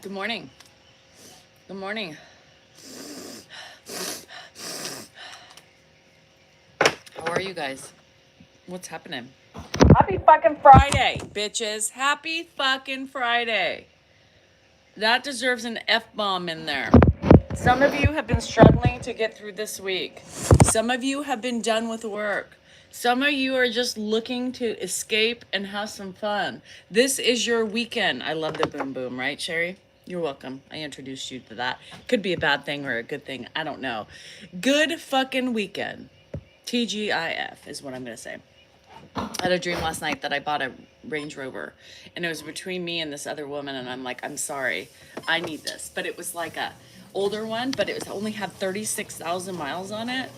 Good morning. Good morning. How are you guys? What's happening? Happy fucking Friday, bitches. Happy fucking Friday. That deserves an F bomb in there. Some of you have been struggling to get through this week. Some of you have been done with work. Some of you are just looking to escape and have some fun. This is your weekend. I love the boom boom, right, Sherry? You're welcome. I introduced you to that. Could be a bad thing or a good thing. I don't know. Good fucking weekend. TGIF is what I'm going to say. I had a dream last night that I bought a Range Rover, and it was between me and this other woman, and I'm like, I'm sorry, I need this. But it was like a older one, but it was only had 36,000 miles on it,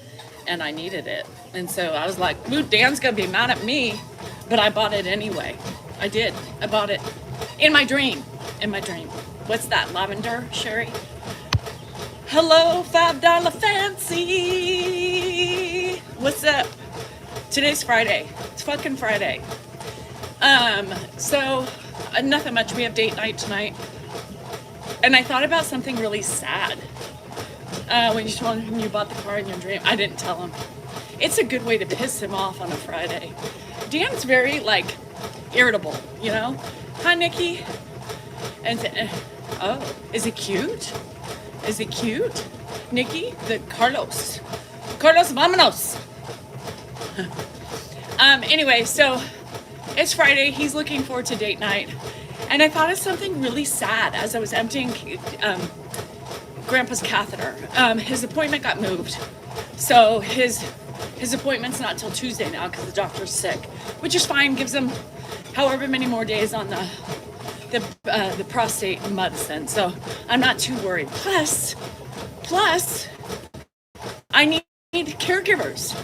and I needed it. And so I was like, ooh, Dan's gonna be mad at me, but I bought it anyway. I did. I bought it in my dream. In my dream. What's that, lavender, Sherry? Hello, $5 fancy. What's up? Today's Friday. It's fucking Friday. So nothing much. We have date night tonight. And I thought about something really sad. When you told him you bought the car in your dream, I didn't tell him. It's a good way to piss him off on a Friday. Dan's very irritable, you know? Hi, Nikki. And oh, is it cute? Is it cute? Nikki, the Carlos, vámonos. Anyway, so it's Friday. He's looking forward to date night. And I thought of something really sad as I was emptying Grandpa's catheter. His appointment got moved. So his appointment's not till Tuesday now because the doctor's sick, which is fine. Gives him however many more days on the prostate medicine. So I'm not too worried. Plus, I need caregivers.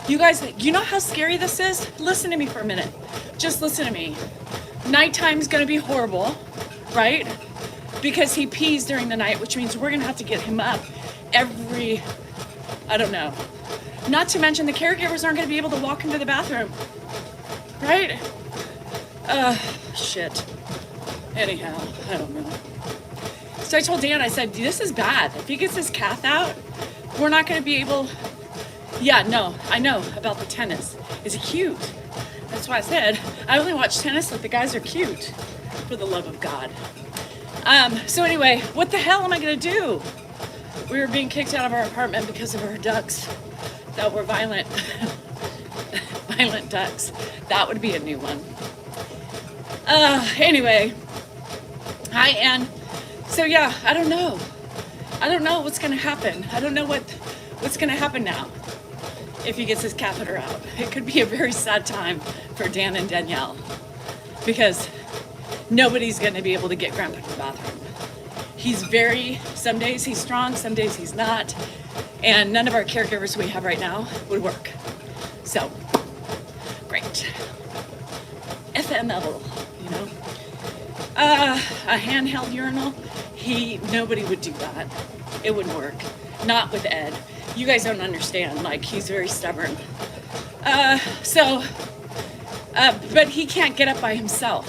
You guys, you know how scary this is? Listen to me for a minute. Just listen to me. Nighttime's gonna be horrible, right? Because he pees during the night, which means we're gonna have to get him up I don't know. Not to mention the caregivers aren't gonna be able to walk into the bathroom, right? Shit. Anyhow, I don't know. So I told Dan, I said, this is bad. If he gets his cath out, we're not gonna be able. Yeah, no, I know about the tennis. Is it cute? That's why I said I only watch tennis if the guys are cute, for the love of God. So anyway, what the hell am I gonna do? We were being kicked out of our apartment because of our ducks that were violent, violent ducks. That would be a new one. Anyway, hi, Ann. So yeah, I don't know. I don't know what's gonna happen. I don't know what's gonna happen now if he gets his catheter out. It could be a very sad time for Dan and Danielle because nobody's gonna be able to get Grandpa to the bathroom. Some days he's strong, some days he's not, and none of our caregivers we have right now would work. So, great. FML, you know. A handheld urinal, nobody would do that. It wouldn't work. Not with Ed. You guys don't understand, he's very stubborn. But he can't get up by himself.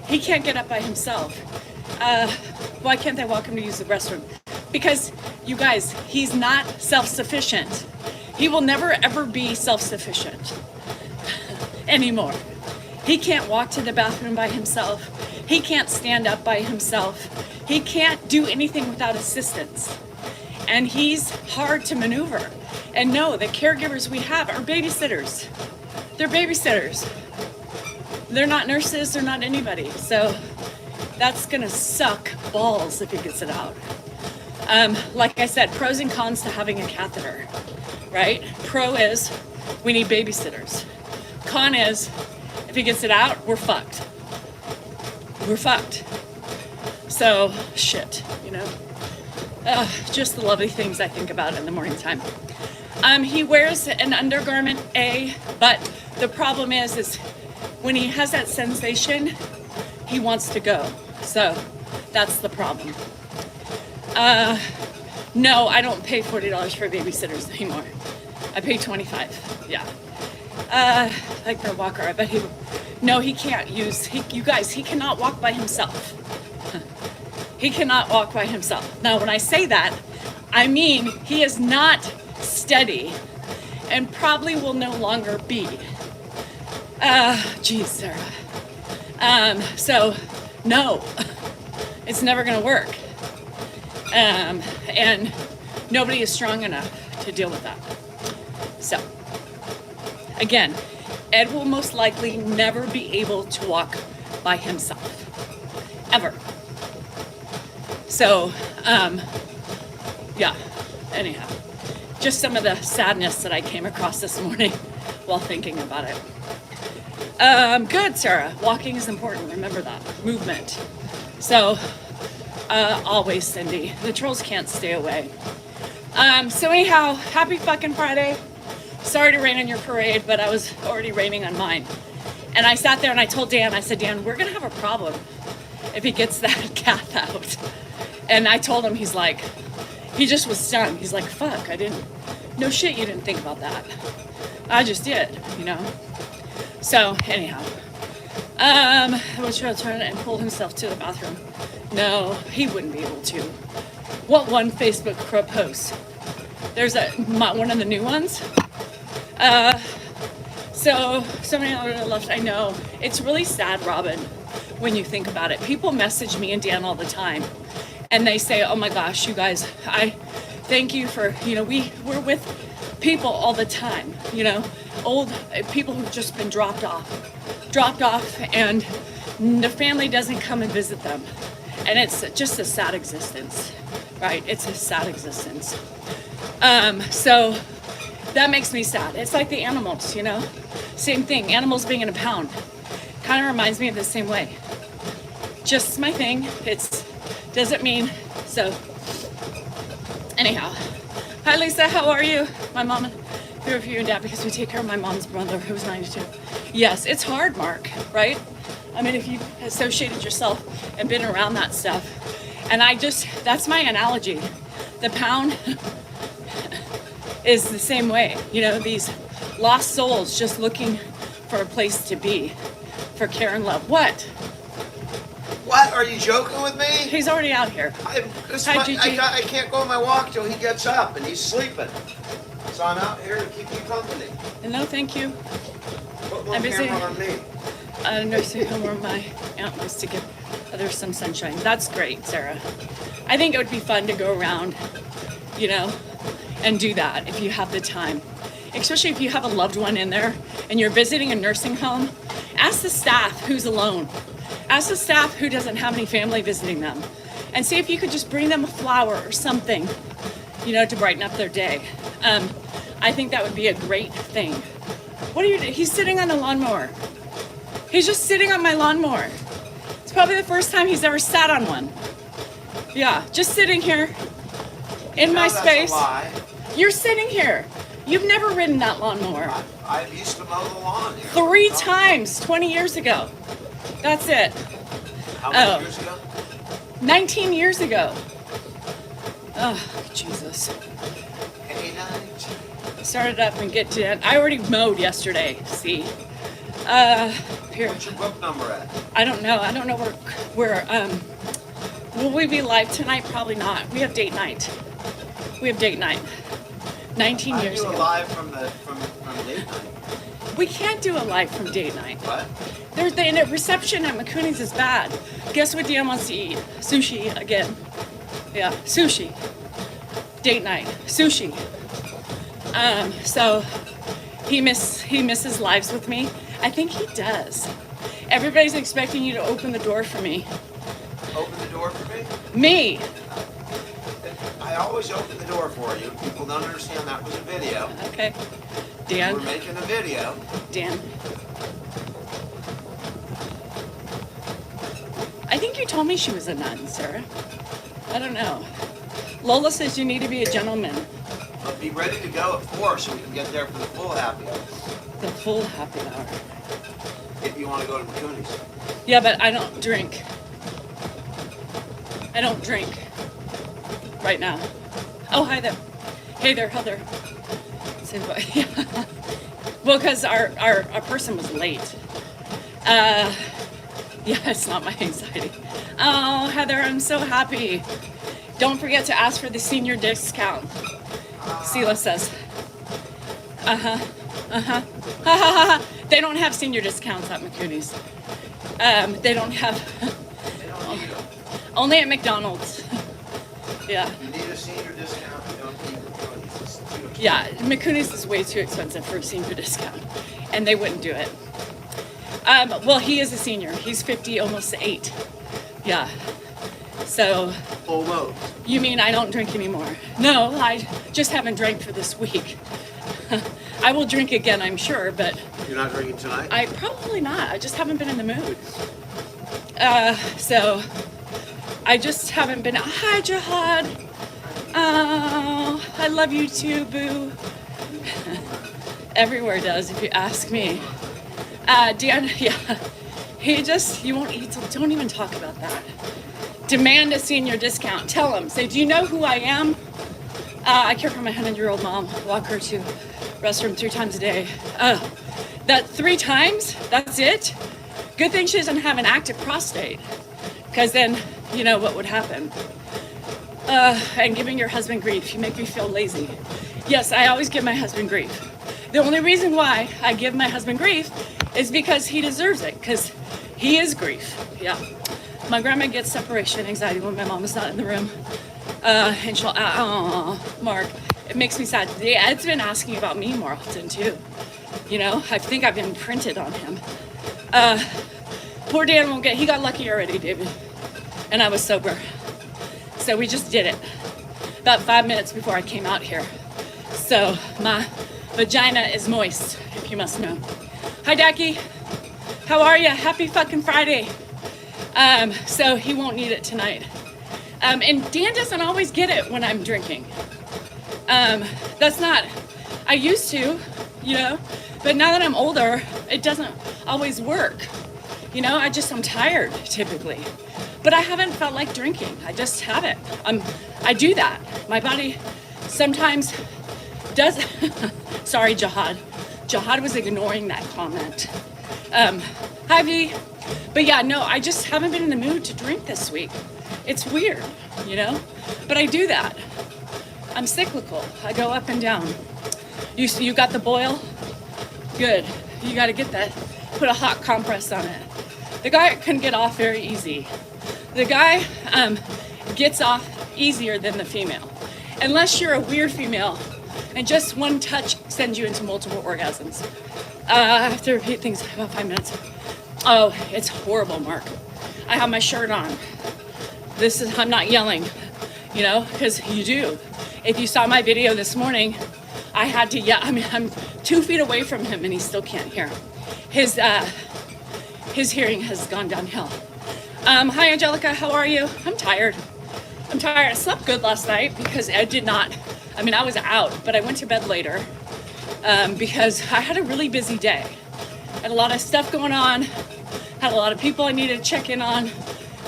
He can't get up by himself. Why can't they walk him to use the restroom? Because, you guys, he's not self-sufficient. He will never ever be self-sufficient anymore. He can't walk to the bathroom by himself. He can't stand up by himself. He can't do anything without assistance. And he's hard to maneuver. And no, the caregivers we have are babysitters. They're babysitters. They're not nurses, they're not anybody. So that's gonna suck balls if he gets it out. Like I said, pros and cons to having a catheter, right? Pro is we need babysitters. Con is if he gets it out, we're fucked. We're fucked. So, shit, you know? Just the lovely things I think about in the morning time. He wears an undergarment but the problem is when he has that sensation, he wants to go. So that's the problem. No, I don't pay $40 for babysitters anymore. I pay $25. Yeah. Like the walker, I bet he can't use, you guys, he cannot walk by himself. He cannot walk by himself. Now, when I say that, I mean he is not steady and probably will no longer be. Geez, Sarah. So, no, it's never going to work. And nobody is strong enough to deal with that. So, again, Ed will most likely never be able to walk by himself. Ever. So, yeah, anyhow, just some of the sadness that I came across this morning while thinking about it. Good, Sarah. Walking is important. Remember that. Movement. So, always, Cindy. The trolls can't stay away. So anyhow, happy fucking Friday. Sorry to rain on your parade, but I was already raining on mine. And I sat there and I told Dan, I said, Dan, we're going to have a problem if he gets that calf out. And I told him, he's like, he just was stunned. He's like, fuck, no shit, you didn't think about that. I just did, you know? So, anyhow, I was trying to turn and pull himself to the bathroom. No, he wouldn't be able to. What one Facebook post? There's one of the new ones. So many other left. I know. It's really sad, Robin, when you think about it. People message me and Dan all the time, and they say, oh my gosh, you guys, I thank you for, you know, we're with people all the time, you know, old people who've just been dropped off, and the family doesn't come and visit them. And it's just a sad existence, right? It's a sad existence. So that makes me sad. It's like the animals, you know, same thing. Animals being in a pound kind of reminds me of the same way. Just my thing. Doesn't mean so. Anyhow, hi Lisa, how are you? My mom and here for you and Dad because we take care of my mom's brother who's 92. Yes, it's hard, Mark, right? I mean, if you've associated yourself and been around that stuff, and that's my analogy. The pound is the same way, you know, these lost souls just looking for a place to be, for care and love. What? What? Are you joking with me? He's already out here. I can't go on my walk till he gets up and he's sleeping. So I'm out here to keep you company. No, thank you. Put one camera on me. Nursing home where my aunt was to give others some sunshine. That's great, Sarah. I think it would be fun to go around, you know, and do that if you have the time. Especially if you have a loved one in there and you're visiting a nursing home. Ask the staff who's alone. Ask the staff who doesn't have any family visiting them. And see if you could just bring them a flower or something, you know, to brighten up their day. I think that would be a great thing. What are you doing? He's sitting on the lawnmower. He's just sitting on my lawnmower. It's probably the first time he's ever sat on one. Yeah, just sitting here in my space. That's a lie. You're sitting here. You've never ridden that lawnmower. I used to mow the lawn here. 3 times 20 years ago. That's it. How many years ago? 19 years ago. Oh, Jesus. Hey, night. Started up and get to it. I already mowed yesterday, see. Here. What's your book number at? I don't know. I don't know where will we be live tonight? Probably not. We have date night. 19 years ago. I do a live from date night. We can't do a live from date night. What? The reception at McCooney's is bad. Guess what Dan wants to eat? Sushi again. Yeah, sushi. Date night. Sushi. So he misses lives with me. I think he does. Everybody's expecting you to open the door for me. Open the door for me? Me. I always open the door for you. People don't understand that was a video. Okay. Dan. We're making a video. Dan. I think you told me she was a nun, Sarah. I don't know. Lola says you need to be a gentleman. But be ready to go at 4 so we can get there for the full happy hour. The full happy hour. If you want to go to McCooney's. Yeah, but I don't drink. I don't drink right now. Oh, hi there. Hey there, Heather. Say bye. Well, because our person was late. Yeah, it's not my anxiety. Oh, Heather, I'm so happy. Don't forget to ask for the senior discount. Sela says. Uh-huh. Uh-huh. Ha ha ha. They don't have senior discounts at McCooney's. They don't have. They don't need them. Only at McDonald's. Yeah. You need a senior discount, you don't need McCooney's. It's too expensive. Yeah, McCooney's is way too expensive for a senior discount, and they wouldn't do it. Well, he is a senior. He's 50, almost 8. Yeah. So, Almost. you mean I don't drink anymore? No, I just haven't drank for this week. I will drink again, I'm sure, but You're not drinking tonight? I probably not. I just haven't been in the mood. So, I just haven't been. Hi, Jihad. Oh, I love you too, boo. Everywhere does, if you ask me. Dan, yeah. You won't eat, so don't even talk about that. Demand a senior discount. Tell him. Say, do you know who I am? I care for my 100-year-old mom. Walk her to restroom 3 times a day. That 3 times? That's it? Good thing she doesn't have an active prostate. Because then, you know what would happen. And giving your husband grief. You make me feel lazy. Yes, I always give my husband grief. The only reason why I give my husband grief is because he deserves it. Because he is grief. Yeah. My grandma gets separation anxiety when my mom is not in the room. And she'll, Mark, it makes me sad. Ed's been asking about me more often too. You know, I think I've imprinted on him. Poor Dan he got lucky already, David. And I was sober. So we just did it. About 5 minutes before I came out here. So my vagina is moist, if you must know. Hi, Daki. How are you? Happy fucking Friday. So he won't need it tonight. And Dan doesn't always get it when I'm drinking. That's not, I used to, you know, but now that I'm older, it doesn't always work. You know, I'm tired typically, but I haven't felt like drinking. I just haven't. I do that. My body sometimes does, sorry, Jihad. Jihad was ignoring that comment. Hi, V. But yeah, no, I just haven't been in the mood to drink this week. It's weird, you know, but I do that. I'm cyclical. I go up and down. You got the boil? Good. You got to get that. Put a hot compress on it. The guy can get off very easy. The guy gets off easier than the female. Unless you're a weird female and just one touch sends you into multiple orgasms. I have to repeat things about 5 minutes. Oh, it's horrible, Mark. I have my shirt on. I'm not yelling, you know, because you do. If you saw my video this morning, I had to yell. I mean, I'm 2 feet away from him and he still can't hear. His hearing has gone downhill. Hi, Angelica, how are you? I'm tired. I slept good last night because I was out, but I went to bed later because I had a really busy day. Had a lot of stuff going on, had a lot of people I needed to check in on,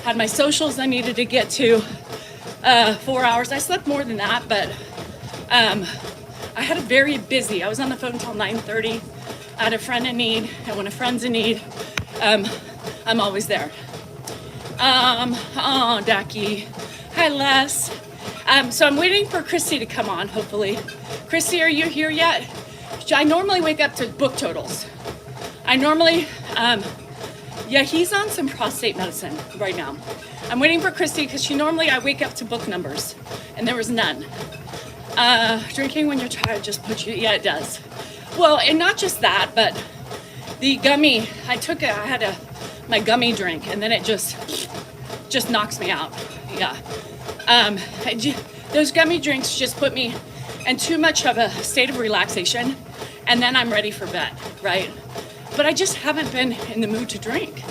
had my socials I needed to get to, 4 hours. I slept more than that, but I had a very busy, I was on the phone until 9:30. I had a friend in need, and when a friend's in need, I'm always there. Oh, Daki. Hi, Les. So I'm waiting for Christy to come on, hopefully. Christy, are you here yet? I normally wake up to book totals. He's on some prostate medicine right now. I'm waiting for Christy because I wake up to book numbers, and there was none. Drinking when you're tired just puts you, yeah, it does. Well, and not just that, but the gummy, I had my gummy drink, and then it just knocks me out, yeah. Those gummy drinks just put me in too much of a state of relaxation, and then I'm ready for bed, right? But I just haven't been in the mood to drink.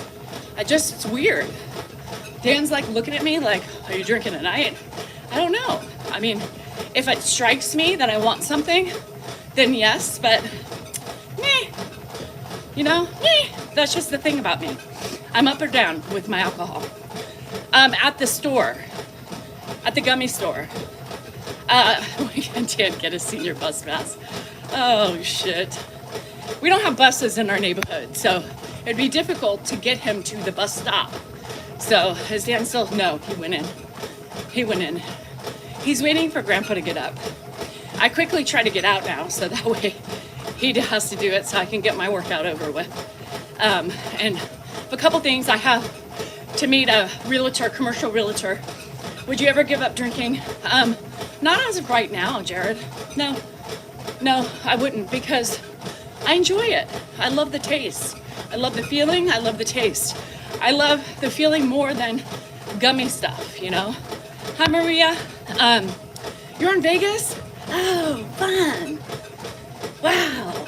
It's weird. Dan's like looking at me like, are you drinking tonight? I don't know. I mean, if it strikes me that I want something, then yes, but meh. You know, meh. That's just the thing about me. I'm up or down with my alcohol. At the store, at the gummy store, we can't get a senior bus pass. Oh, shit. we don't have buses in our neighborhood, so it'd be difficult to get him to the bus stop. So is Dan still? No, he went in. He went in. He's waiting for Grandpa to get up. I quickly try to get out now, so that way he has to do it so I can get my workout over with. And a couple things, I have to meet a realtor, commercial realtor. Would you ever give up drinking? Not as of right now, Jared. No, I wouldn't, because I enjoy it. I love the taste. I love the feeling. I love the taste. I love the feeling more than gummy stuff, you know? Hi, Maria. You're in Vegas? Oh, fun. Wow.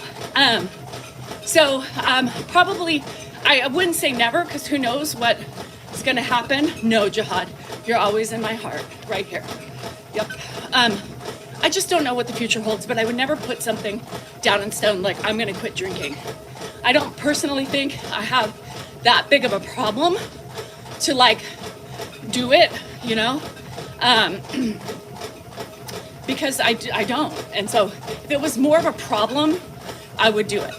Probably, I wouldn't say never, because who knows what's going to happen. No, Jihad, you're always in my heart, right here. Yep. I just don't know what the future holds, but I would never put something down in stone like I'm going to quit drinking. I don't personally think I have that big of a problem to like do it, you know, because I don't. And so if it was more of a problem, I would do it.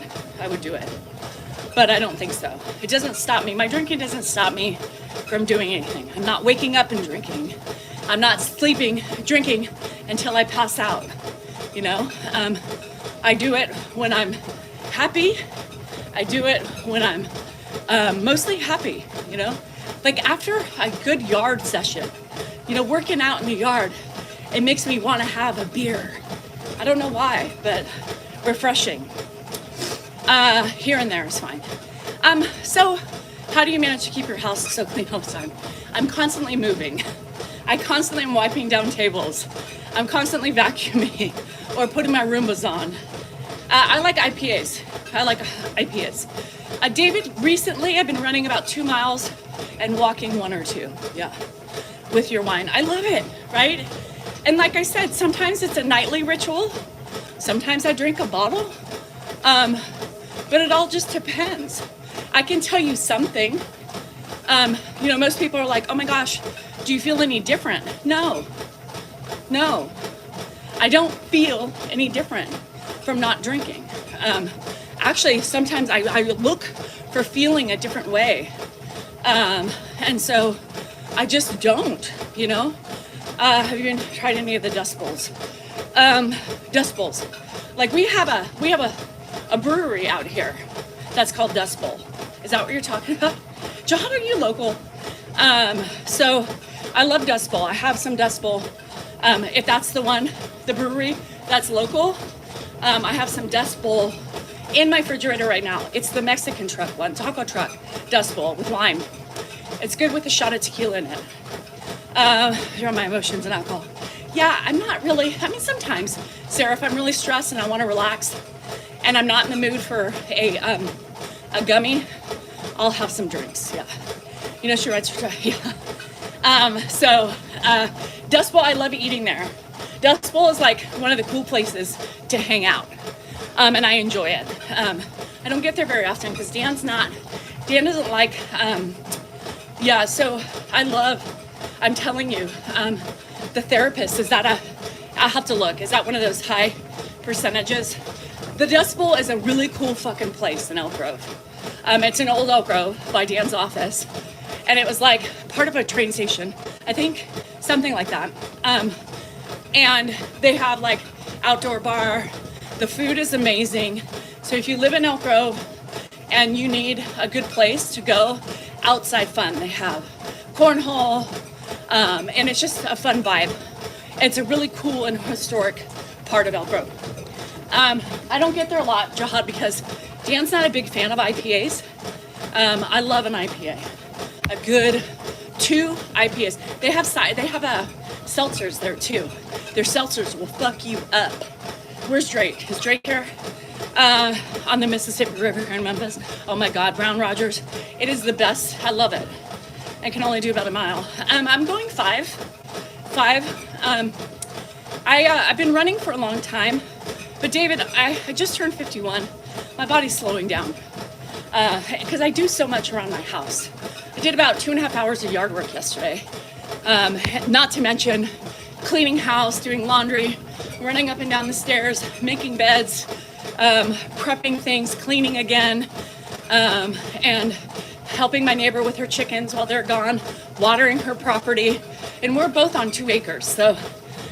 But I don't think so. It doesn't stop me. My drinking doesn't stop me from doing anything. I'm not waking up and drinking. I'm not drinking until I pass out, you know. I do it when I'm happy. I do it when I'm mostly happy, you know. Like after a good yard session, you know, working out in the yard, it makes me want to have a beer. I don't know why, but refreshing. Here and there is fine. So how do you manage to keep your house so clean all the time? I'm constantly moving. I constantly am wiping down tables. I'm constantly vacuuming or putting my Roombas on. I like IPAs. David, recently I've been running about 2 miles and walking 1 or 2. Yeah, with your wine. I love it, right? And like I said, sometimes it's a nightly ritual. Sometimes I drink a bottle. But it all just depends. I can tell you something. You know, most people are like, oh my gosh, do you feel any different? No. I don't feel any different from not drinking. Actually, sometimes I look for feeling a different way. And so I just don't, you know? Have you been tried any of the Dust Bowls? Dust Bowls. Like we have a brewery out here that's called Dust Bowl. Is that what you're talking about? John, are you local? So I love Dust Bowl. I have some Dust Bowl. If that's the one, the brewery that's local, I have some Dust Bowl in my refrigerator right now. It's the Mexican truck one, taco truck, Dust Bowl with lime. It's good with a shot of tequila in it. Here are my emotions and alcohol. Yeah, I'm not really, I mean, sometimes, Sarah, if I'm really stressed and I want to relax and I'm not in the mood for a gummy, I'll have some drinks, yeah. You know, she writes her, yeah. Dust Bowl, I love eating there. Dust Bowl is like one of the cool places to hang out, and I enjoy it. I don't get there very often because Dan doesn't like, so I'm telling you, the therapist, I'll have to look, is that one of those high percentages? The Dust Bowl is a really cool fucking place in Elk Grove. It's in Old Elk Grove by Dan's office. And it was like part of a train station, I think, something like that. And they have like outdoor bar. The food is amazing. So if you live in Elk Grove and you need a good place to go, outside fun, they have cornhole, and it's just a fun vibe. It's a really cool and historic part of Elk Grove. I don't get there a lot, Jihad, because Dan's not a big fan of IPAs. I love an IPA. A good 2 IPAs. They have seltzers there too. Their seltzers will fuck you up. Where's Drake? Is Drake here? On the Mississippi River here in Memphis. Oh my God, Brown Rogers. It is the best. I love it. I can only do about a mile. I'm going 5. I've been running for a long time, but David, I just turned 51. My body's slowing down because I do so much around my house. I did about 2.5 hours of yard work yesterday. Not to mention cleaning house, doing laundry, running up and down the stairs, making beds, prepping things, cleaning again, and helping my neighbor with her chickens while they're gone, watering her property. And we're both on 2 acres, so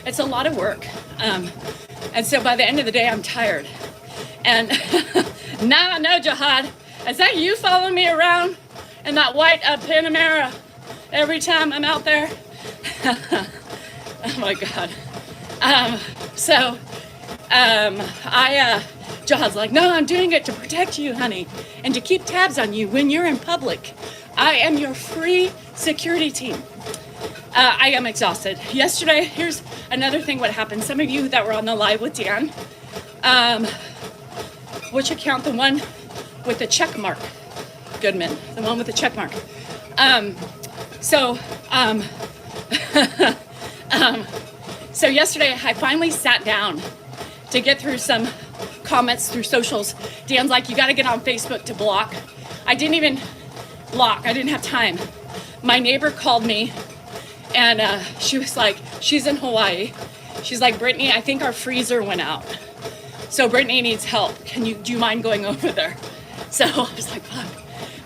it's a lot of work. And so by the end of the day, I'm tired. And now I know, Jihad, is that you following me around in that white Panamera every time I'm out there? Oh my God. Jihad's like, no, I'm doing it to protect you, honey, and to keep tabs on you when you're in public. I am your free security team. I am exhausted. Yesterday, here's another thing what happened. Some of you that were on the live with Dan, which account, the one with the check mark, Goodman, the one with the check mark. So yesterday I finally sat down to get through some comments through socials. Dan's like, you got to get on Facebook to block. I didn't even block. I didn't have time. My neighbor called me and she was like, she's in Hawaii. She's like, Brittany, I think our freezer went out. So Brittany needs help. Do you mind going over there? So I was like, fuck,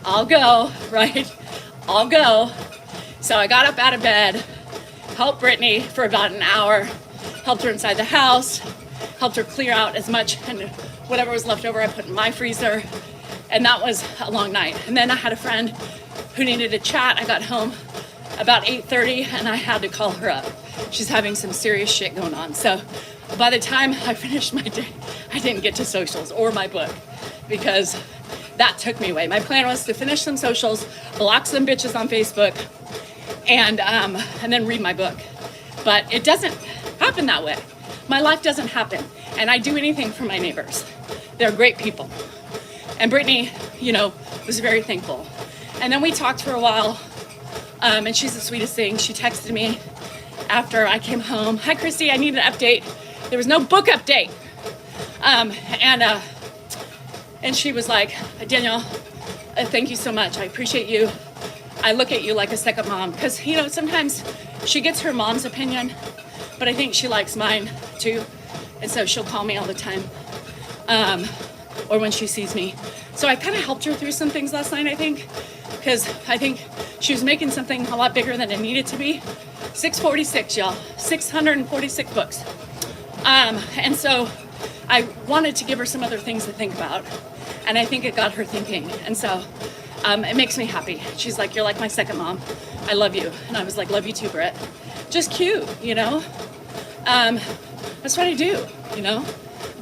I'll go, right? I'll go. So I got up out of bed, helped Brittany for about an hour, helped her inside the house, helped her clear out as much, and whatever was left over I put in my freezer. And that was a long night. And then I had a friend who needed to chat. I got home about 8:30 and I had to call her up. She's having some serious shit going on. So by the time I finished my day, I didn't get to socials or my book because that took me away. My plan was to finish some socials, block some bitches on Facebook, and then read my book. But it doesn't happen that way. My life doesn't happen. And I do anything for my neighbors. They're great people. And Brittany, was very thankful. And then we talked for a while, and she's the sweetest thing. She texted me after I came home. Hi, Christy, I need an update. There was no book update. And she was like, Danielle, thank you so much. I appreciate you. I look at you like a second mom. Because, sometimes she gets her mom's opinion, but I think she likes mine too. And so she'll call me all the time. Or when she sees me. So I kind of helped her through some things last night, I think. Because I think she was making something a lot bigger than it needed to be. 646, y'all. 646 books. And so I wanted to give her some other things to think about. And I think it got her thinking. And so it makes me happy. She's like, you're like my second mom. I love you. And I was like, love you too, Britt. Just cute, That's what I do,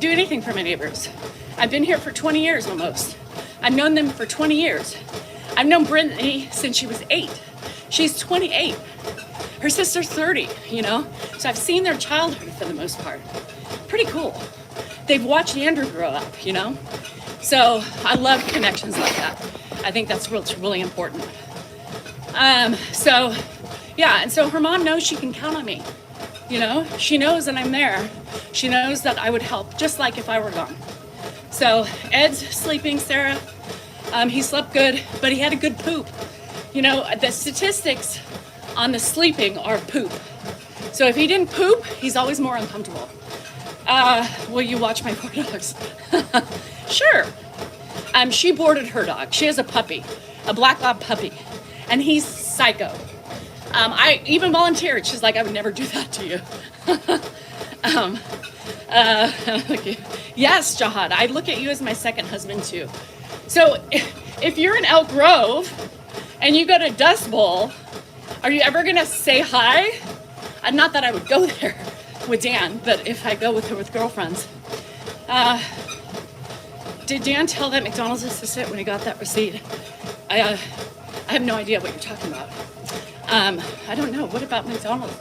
Do anything for my neighbors. I've been here for 20 years almost. I've known them for 20 years. I've known Brittany since she was 8. She's 28. Her sister's 30, So I've seen their childhood for the most part. Pretty cool. They've watched Andrew grow up, So I love connections like that. I think that's really important. And so her mom knows she can count on me. She knows that I'm there. She knows that I would help, just like if I were gone. So Ed's sleeping, Sarah. He slept good, but he had a good poop. The statistics on the sleeping are poop. So if he didn't poop, he's always more uncomfortable. Will you watch my poor dogs? Sure. She boarded her dog. She has a puppy, a black lab puppy, and he's psycho. I even volunteered. She's like, I would never do that to you. Yes, Jihad, I look at you as my second husband too. So if you're in Elk Grove and you go to Dust Bowl, are you ever gonna say hi? Not that I would go there with Dan, but if I go with girlfriends. Did Dan tell that McDonald's assistant when he got that receipt? I have no idea what you're talking about. I don't know. What about McDonald's?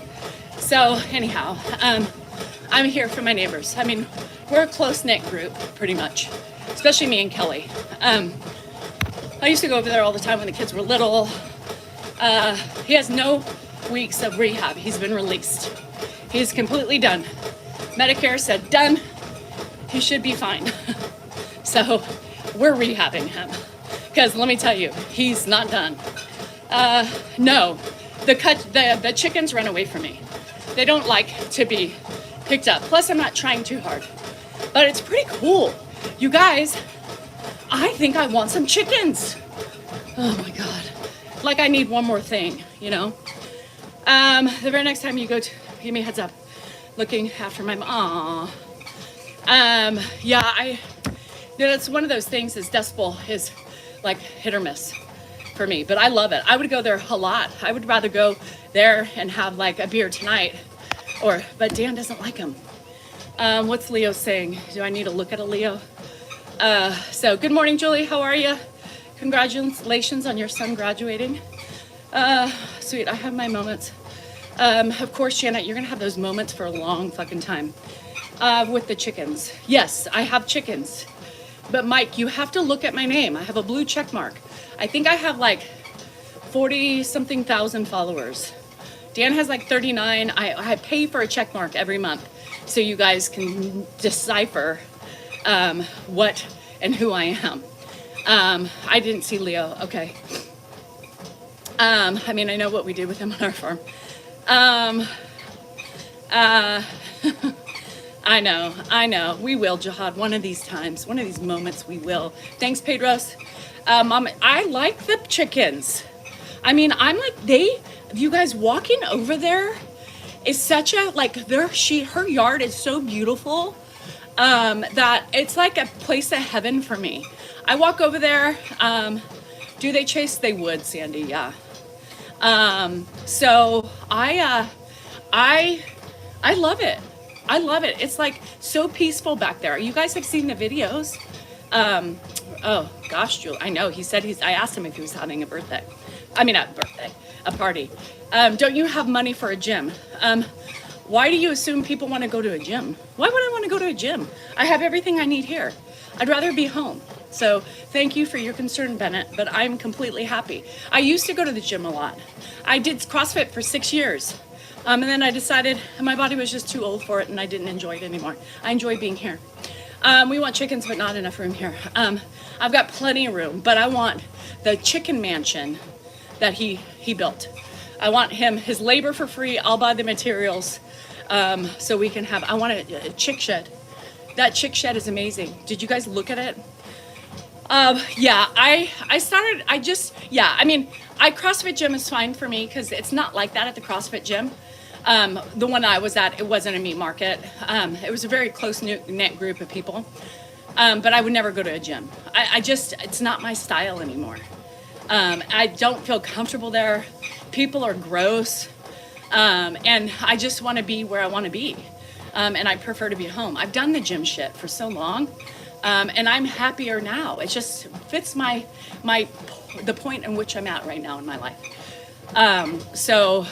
So anyhow, I'm here for my neighbors. I mean, we're a close-knit group, pretty much, especially me and Kelly. I used to go over there all the time when the kids were little. He has no weeks of rehab. He's been released. He's completely done. Medicare said done. He should be fine. So we're rehabbing him. Because let me tell you, he's not done. No, the chickens run away from me. They don't like to be picked up. Plus, I'm not trying too hard. But it's pretty cool. You guys, I think I want some chickens. Oh my God. Like I need one more thing, you know? The very next time you go to, give me a heads up, looking after my mom. Yeah, it's one of those things is Decibel is like hit or miss for me, but I love it. I would go there a lot. I would rather go there and have like a beer tonight but Dan doesn't like them. What's Leo saying? Do I need to look at a Leo? So good morning, Julie. How are you? Congratulations on your son graduating. Sweet, I have my moments. Of course, Janet, you're gonna have those moments for a long fucking time. With the chickens. Yes, I have chickens. But Mike, you have to look at my name. I have a blue check mark. I think I have like 40 something thousand followers. Dan has like 39. I pay for a check mark every month so you guys can decipher what and who I am. I didn't see Leo. Okay. I mean, I know what we did with him on our farm. I know. We will, Jihad. One of these times, one of these moments, we will. Thanks, Pedros. Mom, I like the chickens. I mean, I'm like, you guys walking over there is such a, like, her yard is so beautiful that it's like a place of heaven for me. I walk over there. Do they chase? They would, Sandy, yeah. So I love it. I love it. It's like so peaceful back there. You guys have seen the videos. Oh gosh, Julie, I know. He said I asked him if he was having a birthday. I mean, a party. Don't you have money for a gym? Why do you assume people want to go to a gym? Why would I want to go to a gym? I have everything I need here. I'd rather be home. So thank you for your concern, Bennett, but I'm completely happy. I used to go to the gym a lot. I did CrossFit for 6 years. And then I decided my body was just too old for it and I didn't enjoy it anymore. I enjoy being here. We want chickens, but not enough room here. I've got plenty of room, but I want the chicken mansion that he built. I want his labor for free. I'll buy the materials so we can have, I want a chick shed. That chick shed is amazing. Did you guys look at it? Yeah, I mean, CrossFit gym is fine for me because it's not like that at the CrossFit gym. The one I was at, it wasn't a meat market. It was a very close-knit group of people. But I would never go to a gym. It's not my style anymore. I don't feel comfortable there. People are gross. And I just want to be where I want to be. And I prefer to be home. I've done the gym shit for so long. And I'm happier now. It just fits the point in which I'm at right now in my life. So,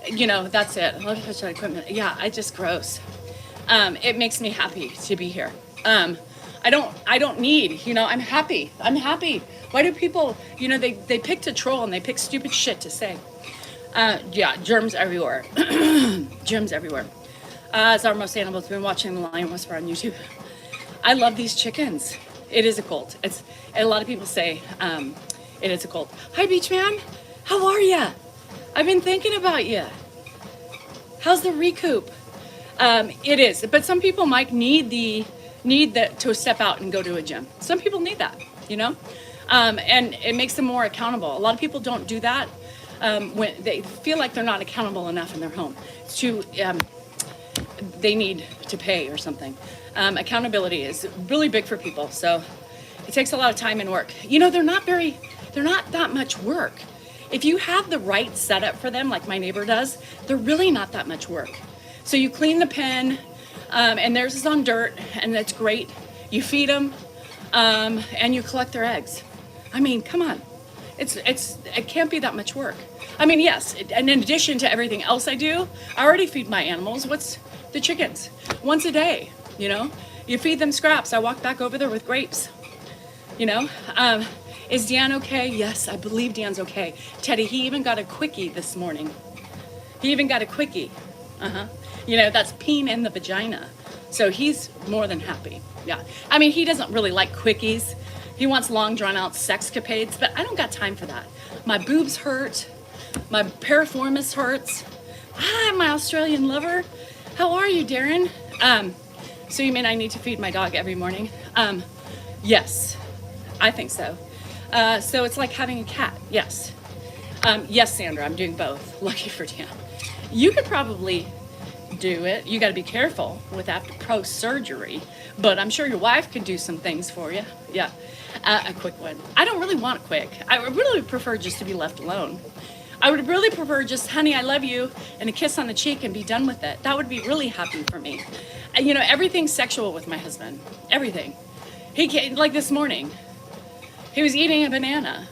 you know, that's it. I love to touch that equipment. Yeah, I just gross. It makes me happy to be here. I don't need, you know, I'm happy. Why do people, you know, they pick to troll and they pick stupid shit to say. Yeah, germs everywhere. Germs everywhere. It's our most animals. Been watching The Lion Whisperer on YouTube. I love these chickens. It is a cult. A lot of people say it is a cult. Hi, Beach Man. How are ya? I've been thinking about you. How's the recoup? It is, but some people might need to step out and go to a gym. Some people need that, you know, and it makes them more accountable. A lot of people don't do that when they feel like they're not accountable enough in their home. They need to pay or something. Accountability is really big for people, so it takes a lot of time and work. You know, they're not that much work. If you have the right setup for them, like my neighbor does, they're really not that much work. So you clean the pen, and theirs is on dirt, and that's great. You feed them, and you collect their eggs. I mean, come on. It can't be that much work. I mean, yes, and in addition to everything else I do, I already feed my animals. What's the chickens? Once a day, you know? You feed them scraps. I walk back over there with grapes, you know? Is Dan okay? Yes, I believe Dan's okay. Teddy, he even got a quickie this morning. He even got a quickie. You know, that's peen in the vagina. So he's more than happy. Yeah. I mean, he doesn't really like quickies. He wants long, drawn-out sexcapades, but I don't got time for that. My boobs hurt. My piriformis hurts. Hi, my Australian lover. How are you, Darren? So you mean I need to feed my dog every morning? Yes, I think so. So it's like having a cat. Yes. Yes, Sandra, I'm doing both. Lucky for Dan. You could probably do it. You got to be careful with after post-surgery, but I'm sure your wife could do some things for you. Yeah. A quick one. I don't really want quick. I really prefer just to be left alone. I would really prefer just, honey, I love you, and a kiss on the cheek and be done with it. That would be really happy for me. And, you know, everything's sexual with my husband. Everything. He came, like this morning, he was eating a banana.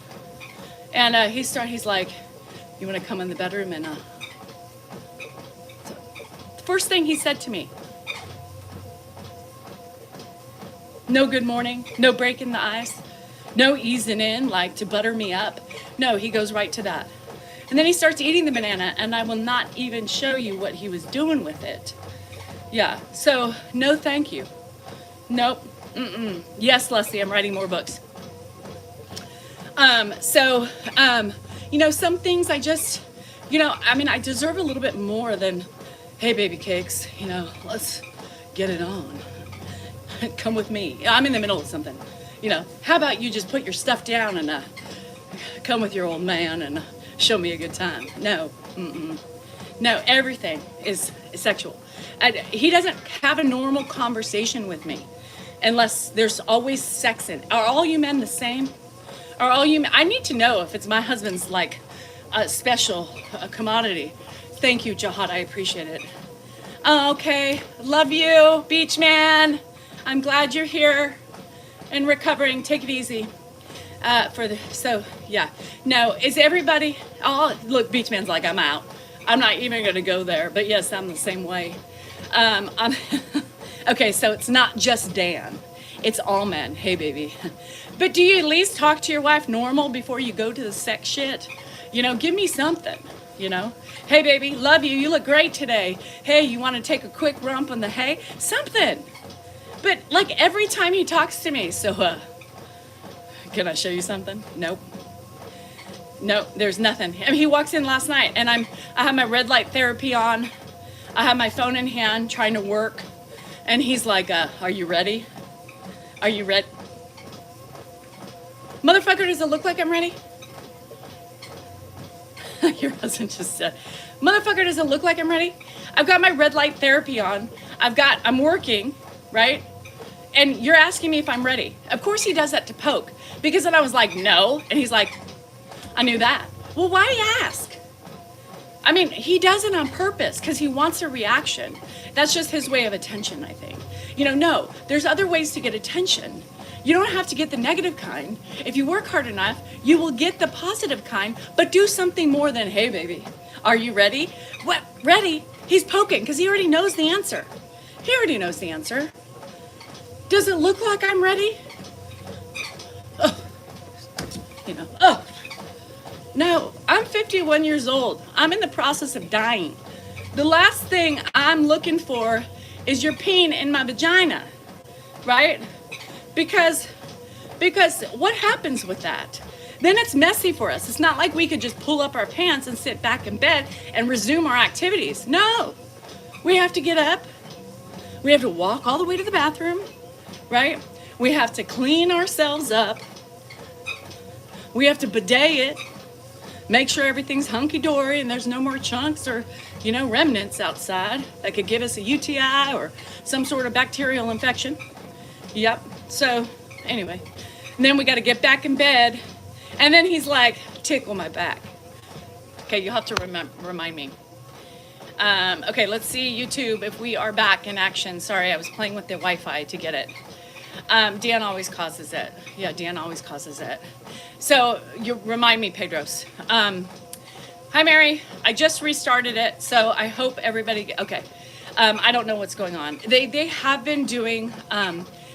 And he's like, you want to come in the bedroom? And the first thing he said to me, no good morning, no breaking the ice, no easing in, like to butter me up. No, he goes right to that. And then he starts eating the banana, and I will not even show you what he was doing with it. Yeah, so no thank you. Nope. Yes, Leslie, I'm writing more books. You know, some things I just, you know, I mean, I deserve a little bit more than, hey, baby cakes, you know, let's get it on. Come with me. I'm in the middle of something. You know, how about you just put your stuff down and come with your old man and show me a good time? No. No, everything is sexual. He doesn't have a normal conversation with me unless there's always sex in it. Are all you men the same? Are all you men? I need to know if it's my husband's like a special commodity. Thank you, Jihad. I appreciate it. Okay. Love you, beach man. I'm glad you're here and recovering. Take it easy. So yeah. No, is everybody, oh, look, beach man's like, I'm out. I'm not even going to go there, but yes, I'm the same way. Okay, so it's not just Dan. It's all men. Hey, baby. But do you at least talk to your wife normal before you go to the sex shit? You know, give me something, you know? Hey, baby, love you. You look great today. Hey, you want to take a quick romp on the hay? Something. But like every time he talks to me, so, can I show you something? Nope. No, there's nothing. I mean, he walks in last night and I have my red light therapy on. I have my phone in hand trying to work. And he's like, are you ready? Are you ready? Motherfucker, does it look like I'm ready? Your husband just said, motherfucker, does it look like I'm ready? I've got my red light therapy on. I'm working, right? And you're asking me if I'm ready. Of course he does that to poke. Because then I was like, no. And he's like, I knew that. Well, why ask? I mean, he does it on purpose because he wants a reaction. That's just his way of attention, I think. You know, no, there's other ways to get attention. You don't have to get the negative kind. If you work hard enough, you will get the positive kind, but do something more than, hey, baby, are you ready? What, ready? He's poking because he already knows the answer. He already knows the answer. Does it look like I'm ready? Oh, you know, oh. No, I'm 51 years old. I'm in the process of dying. The last thing I'm looking for is your peen in my vagina, right? Because what happens with that? Then it's messy for us. It's not like we could just pull up our pants and sit back in bed and resume our activities. No, we have to get up. We have to walk all the way to the bathroom, right? We have to clean ourselves up. We have to bidet it. Make sure everything's hunky-dory and there's no more chunks or, you know, remnants outside that could give us a UTI or some sort of bacterial infection. Yep. So, anyway. And then we got to get back in bed. And then he's like, tickle my back. Okay, you'll have to remind me. Okay, let's see YouTube if we are back in action. Sorry, I was playing with the Wi-Fi to get it. Dan always causes it. Yeah, Dan always causes it. So you remind me, Pedros. Hi, Mary. I just restarted it, so I hope everybody. Okay. I don't know what's going on. They have been doing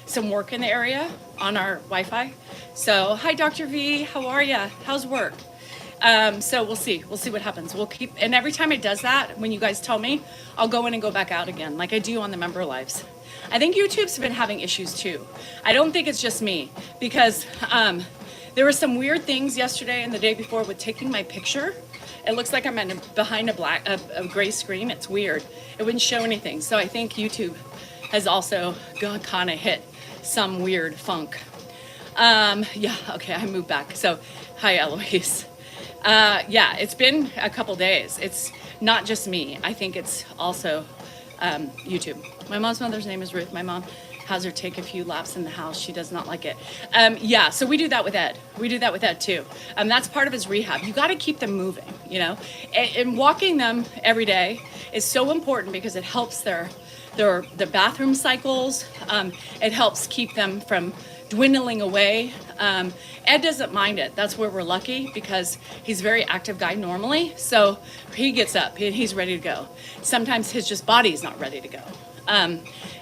some work in the area on our Wi-Fi. So hi, Dr. V. How are ya? How's work? So we'll see. We'll see what happens. We'll keep. And every time it does that, when you guys tell me, I'll go in and go back out again, like I do on the member lives. I think YouTube's been having issues too. I don't think it's just me because there were some weird things yesterday and the day before with taking my picture. It looks like I'm behind a gray screen. It's weird. It wouldn't show anything. So I think YouTube has also kind of hit some weird funk. Yeah, okay, I moved back. So, hi, Eloise. Yeah, it's been a couple days. It's not just me. I think it's also YouTube. My mom's mother's name is Ruth. My mom has her take a few laps in the house. She does not like it. Yeah, so we do that with Ed. We do that with Ed too. That's part of his rehab. You got to keep them moving, you know, and walking them every day is so important because it helps their bathroom cycles. It helps keep them from dwindling away. Ed doesn't mind it. That's where we're lucky because he's a very active guy normally. So he gets up and he's ready to go. Sometimes his just body is not ready to go.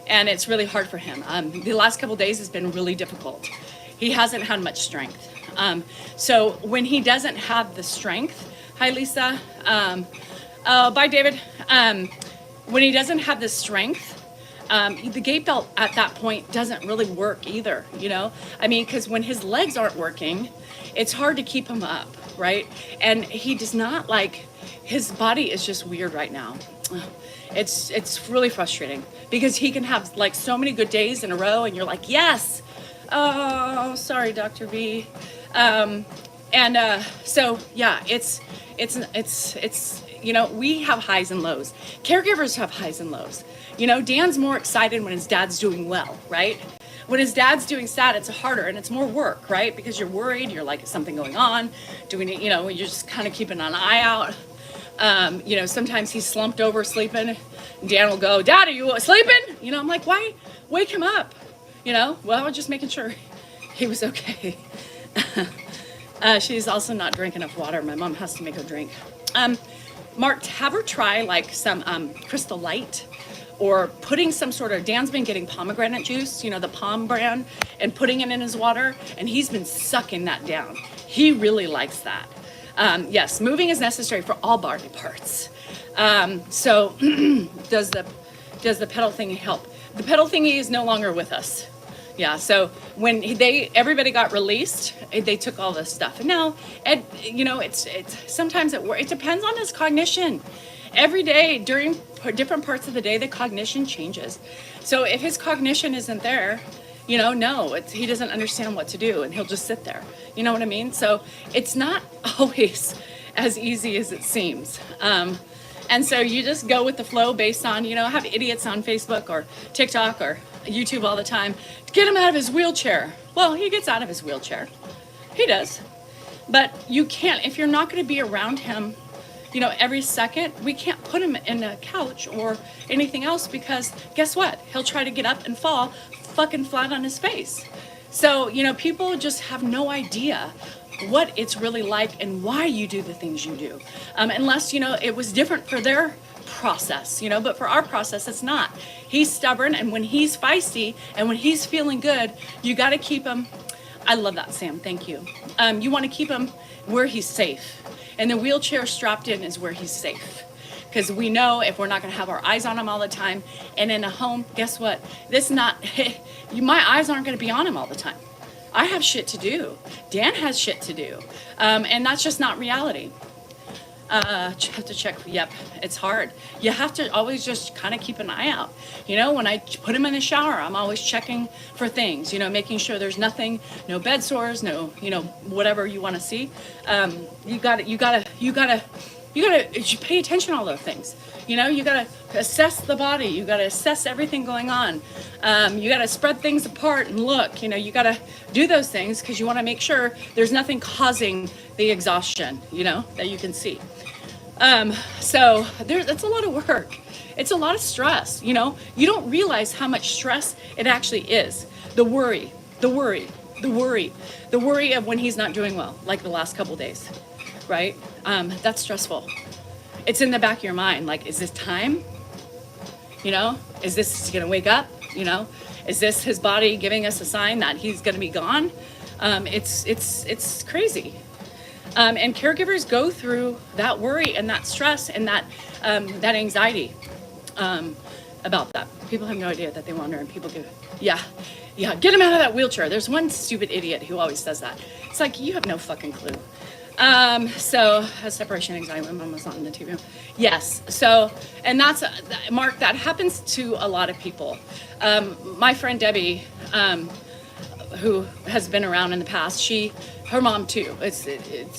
And it's really hard for him. The last couple days has been really difficult. He hasn't had much strength. So when he doesn't have the strength, hi Lisa, bye David. When he doesn't have the strength, the gait belt at that point doesn't really work either, you know? I mean, because when his legs aren't working, it's hard to keep him up, right? And he does not like, his body is just weird right now. It's really frustrating because he can have like so many good days in a row and you're like, yes. Oh, sorry, Dr. V. So yeah, it's, you know, we have highs and lows. Caregivers have highs and lows. You know, Dan's more excited when his dad's doing well, right? When his dad's doing sad, it's harder and it's more work, right? Because you're worried, you're like, is something going on? You know, you're just kind of keeping an eye out. You know, sometimes he's slumped over sleeping. Dan will go, Dad, are you sleeping? You know, I'm like, why? Wake him up. You know, well, just making sure he was okay. She's also not drinking enough water. My mom has to make her drink. Mark, have her try like some Crystal Light or putting some sort of, Dan's been getting pomegranate juice, you know, the Palm brand, and putting it in his water, and he's been sucking that down. He really likes that. Yes, moving is necessary for all body parts. So does the pedal thingy help? The pedal thingy is no longer with us. Yeah, so when everybody got released, they took all this stuff. And now, Ed, you know, it's sometimes it depends on his cognition. Every day during different parts of the day, the cognition changes. So if his cognition isn't there, you know, no, he doesn't understand what to do and he'll just sit there. You know what I mean? So it's not always as easy as it seems. And so you just go with the flow based on, you know, have idiots on Facebook or TikTok or YouTube all the time. Get him out of his wheelchair. Well, he gets out of his wheelchair. He does. But you can't, if you're not going to be around him, you know, every second, we can't put him in a couch or anything else because guess what? He'll try to get up and fall fucking flat on his face. So, you know, people just have no idea what it's really like and why you do the things you do. Unless, you know, it was different for their process, you know, but for our process, it's not. He's stubborn, and when he's feisty and when he's feeling good, you got to keep him. I love that, Sam. Thank you. You want to keep him where he's safe. And the wheelchair strapped in is where he's safe. Because we know if we're not going to have our eyes on him all the time, and in a home, guess what? My eyes aren't going to be on him all the time. I have shit to do. Dan has shit to do. And that's just not reality. Have to check. Yep, it's hard. You have to always just kind of keep an eye out. You know, when I put him in the shower, I'm always checking for things, you know, making sure there's nothing, no bed sores, no, you know, whatever you want to see. You gotta pay attention to all those things. You know, you gotta assess the body. You gotta assess everything going on. You gotta spread things apart and look. You know, you gotta do those things because you want to make sure there's nothing causing the exhaustion. You know, that you can see. So that's a lot of work. It's a lot of stress. You know, you don't realize how much stress it actually is. The worry of when he's not doing well, like the last couple days, right? That's stressful. It's in the back of your mind. Like, is this time? You know, is this gonna wake up? You know, is this his body giving us a sign that he's gonna be gone? It's crazy. And caregivers go through that worry and that stress and that anxiety about that. People have no idea that they wander, and people go, yeah, get him out of that wheelchair. There's one stupid idiot who always says that. It's like, you have no fucking clue. So separation anxiety, my mom was on the TV. Yes. So, and that's, Mark, that happens to a lot of people. My friend Debbie, who has been around in the past, her mom too.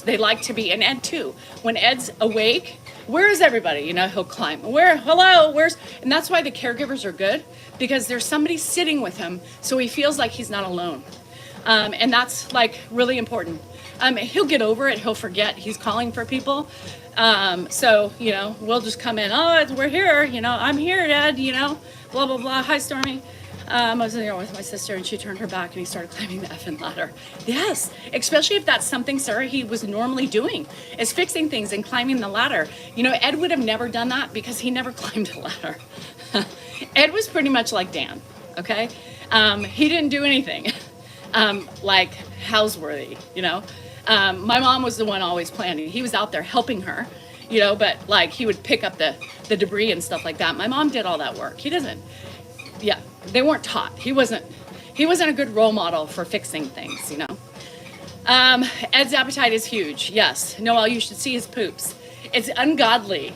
They like to be, and Ed too. When Ed's awake, where is everybody? You know, he'll climb. And that's why the caregivers are good, because there's somebody sitting with him, so he feels like he's not alone. And that's like really important. He'll get over it. He'll forget he's calling for people. So, you know, we'll just come in. Oh, we're here. You know, I'm here, Dad. You know, blah, blah, blah. Hi, Stormy. I was there with my sister, and she turned her back, and he started climbing the effing ladder. Yes, especially if that's something, Sarah, he was normally doing, is fixing things and climbing the ladder. You know, Ed would have never done that because he never climbed a ladder. Ed was pretty much like Dan, okay? He didn't do anything like houseworthy, you know? My mom was the one always planning. He was out there helping her, you know, but like he would pick up the debris and stuff like that. My mom did all that work. He doesn't, yeah, they weren't taught. He wasn't a good role model for fixing things, you know. Ed's appetite is huge, yes. Noel, you should see his poops. It's ungodly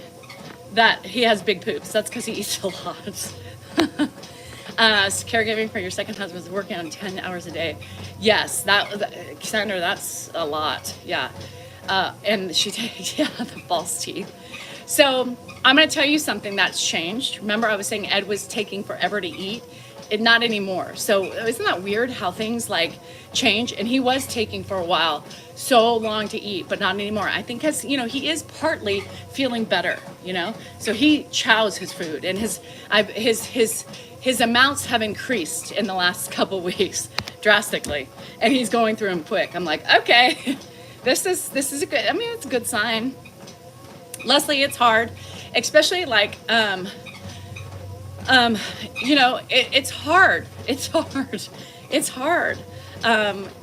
that he has big poops. That's because he eats a lot. Caregiving for your second husband is working on 10 hours a day. Yes, Sandra, that's a lot. Yeah. And she takes, yeah, the false teeth. So I'm going to tell you something that's changed. Remember, I was saying Ed was taking forever to eat. Not anymore. So isn't that weird how things like change? And he was taking for a while so long to eat, but not anymore. I think because, you know, he is partly feeling better, you know, so he chows his food, and his amounts have increased in the last couple weeks drastically, and he's going through them quick. I'm like, okay, this is a good, I mean, it's a good sign. Leslie, it's hard, especially like, you know, it's hard. It's hard. It's hard.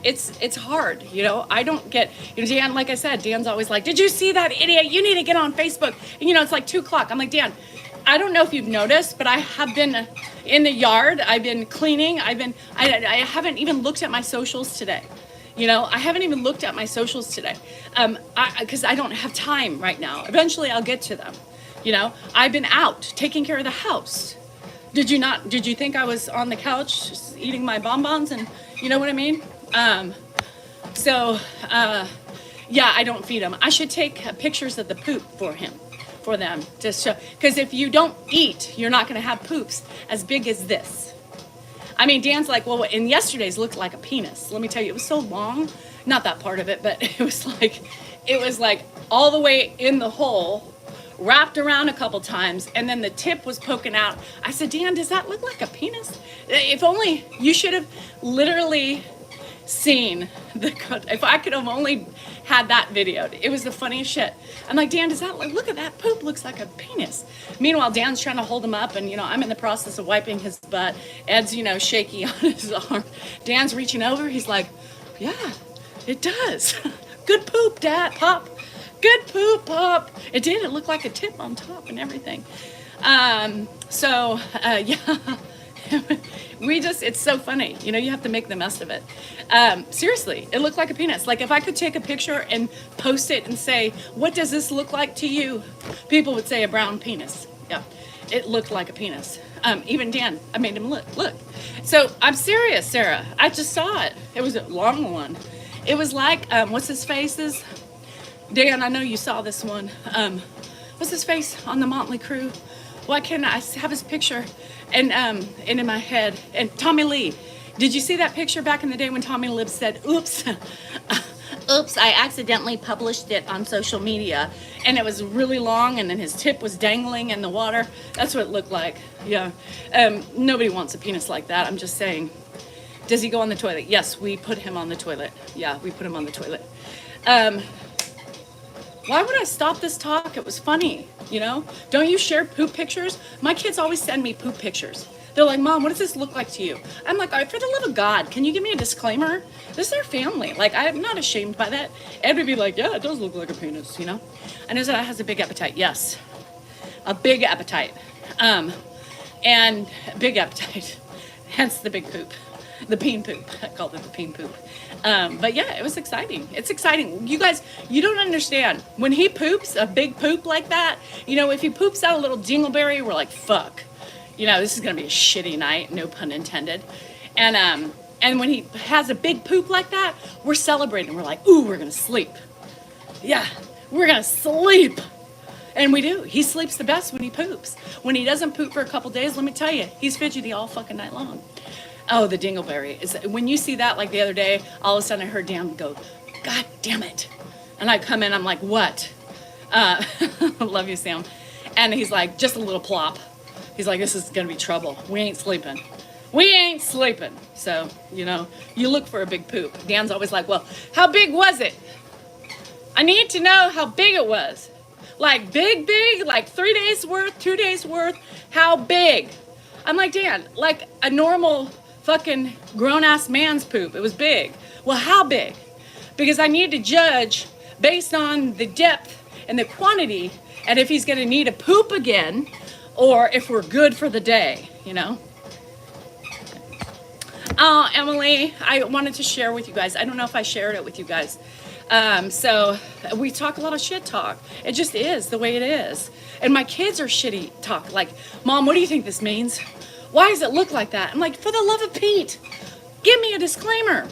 It's hard. You know, I don't get, you know, Dan, like I said, Dan's always like, did you see that idiot? You need to get on Facebook. And, you know, it's like 2:00. I'm like, Dan, I don't know if you've noticed, but I have been in the yard. I've been cleaning. I haven't even looked at my socials today. You know, I haven't even looked at my socials today. Because I don't have time right now. Eventually I'll get to them. You know, I've been out taking care of the house. Did you think I was on the couch just eating my bonbons, and you know what I mean? Yeah, I don't feed him. I should take pictures of the poop for them to show, because if you don't eat, you're not going to have poops as big as this. I mean, Dan's like, well, and yesterday's looked like a penis. Let me tell you, it was so long, not that part of it, but it was like all the way in the hole, wrapped around a couple times, and then the tip was poking out. I said, Dan, does that look like a penis? If only you should have literally seen if I could have only had that videoed. It was the funniest shit. I'm like, Dan, does that look at that poop? Looks like a penis. Meanwhile, Dan's trying to hold him up, and you know, I'm in the process of wiping his butt. Ed's, you know, shaky on his arm. Dan's reaching over. He's like, yeah, it does. Good poop, Dad, Pop. Good poop, Pop. It did. It looked like a tip on top and everything. Yeah. It's so funny. You know, you have to make the best of it. Seriously, it looked like a penis. Like if I could take a picture and post it and say, what does this look like to you? People would say a brown penis. Yeah, it looked like a penis. Even Dan, I made him look. So I'm serious, Sarah. I just saw it. It was a long one. It was like, what's his face's? Dan, I know you saw this one. What's his face on the Motley Crue? Why can't I have his picture and in my head? And Tommy Lee. Did you see that picture back in the day when Tommy Lee said, oops, oops, I accidentally published it on social media, and it was really long, and then his tip was dangling in the water? That's what it looked like. Yeah. Nobody wants a penis like that. I'm just saying. Does he go on the toilet? Yes, we put him on the toilet. Yeah, we put him on the toilet. Why would I stop this talk? It was funny, you know? Don't you share poop pictures? My kids always send me poop pictures. They're like, Mom, what does this look like to you? I'm like, all right, for the love of God, can you give me a disclaimer? This is our family. Like, I'm not ashamed by that. Ed would be like, yeah, it does look like a penis, you know? I know that has a big appetite. Yes, a big appetite. And big appetite, hence the big poop. The peen poop. I called it the peen poop. But yeah, it was exciting. It's exciting. You guys, you don't understand. When he poops, a big poop like that, you know, if he poops out a little dingleberry, we're like, fuck. You know, this is going to be a shitty night, no pun intended. And when he has a big poop like that, we're celebrating. We're like, ooh, we're going to sleep. Yeah, we're going to sleep. And we do. He sleeps the best when he poops. When he doesn't poop for a couple days, let me tell you, he's fidgety all fucking night long. Oh, the dingleberry. When you see that, like the other day, all of a sudden I heard Dan go, God damn it. And I come in, I'm like, what? Love you, Sam. And he's like, just a little plop. He's like, this is going to be trouble. We ain't sleeping. We ain't sleeping. So, you know, you look for a big poop. Dan's always like, well, how big was it? I need to know how big it was. Like big, like 3 days worth, 2 days worth. How big? I'm like, Dan, like a normal fucking grown-ass man's poop. It was big. Well, how big? Because I need to judge based on the depth and the quantity and if he's going to need a poop again or if we're good for the day, you know? Oh, Emily, I wanted to share with you guys. I don't know if I shared it with you guys. So we talk a lot of shit talk. It just is the way it is. And my kids are shitty talk. Like, Mom, what do you think this means? Why does it look like that? I'm like, for the love of Pete, give me a disclaimer.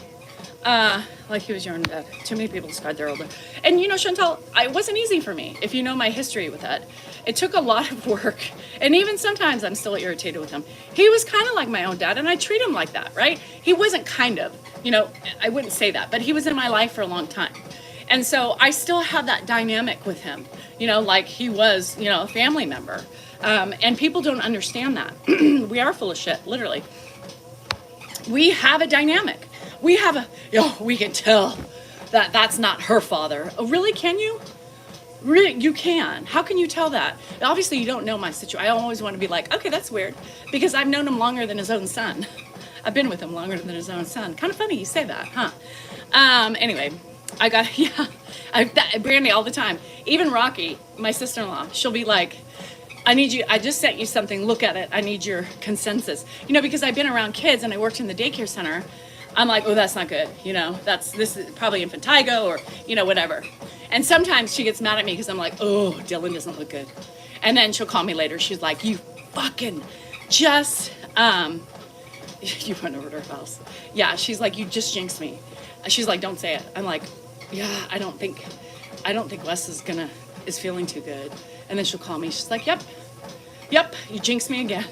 Like he was your own dad. Too many people described their older. And you know, Chantal, it wasn't easy for me, if you know my history with that. It took a lot of work. And even sometimes I'm still irritated with him. He was kind of like my own dad, and I treat him like that, right? He wasn't kind of, you know, I wouldn't say that, but he was in my life for a long time. And so I still have that dynamic with him, you know, like he was, you know, a family member. And people don't understand that. We are full of shit, literally. We have a dynamic. We have a, we can tell that that's not her father. Oh, really? Can you? Really? You can. How can you tell that? Obviously, you don't know my situation. I always want to be like, okay, that's weird. Because I've known him longer than his own son. I've been with him longer than his own son. Kind of funny you say that, huh? Anyway, I got, Brandy all the time. Even Rocky, my sister-in-law, she'll be like, I just sent you something, look at it. I need your consensus. You know, because I've been around kids and I worked in the daycare center. I'm like, oh, that's not good. You know, this is probably infantigo or, you know, whatever. And sometimes she gets mad at me because I'm like, oh, Dylan doesn't look good. And then she'll call me later. She's like, you fucking just, you went over to her house. Yeah, she's like, you just jinxed me. She's like, don't say it. I'm like, yeah, I don't think Wes is feeling too good. And then she'll call me. She's like, yep, you jinxed me again.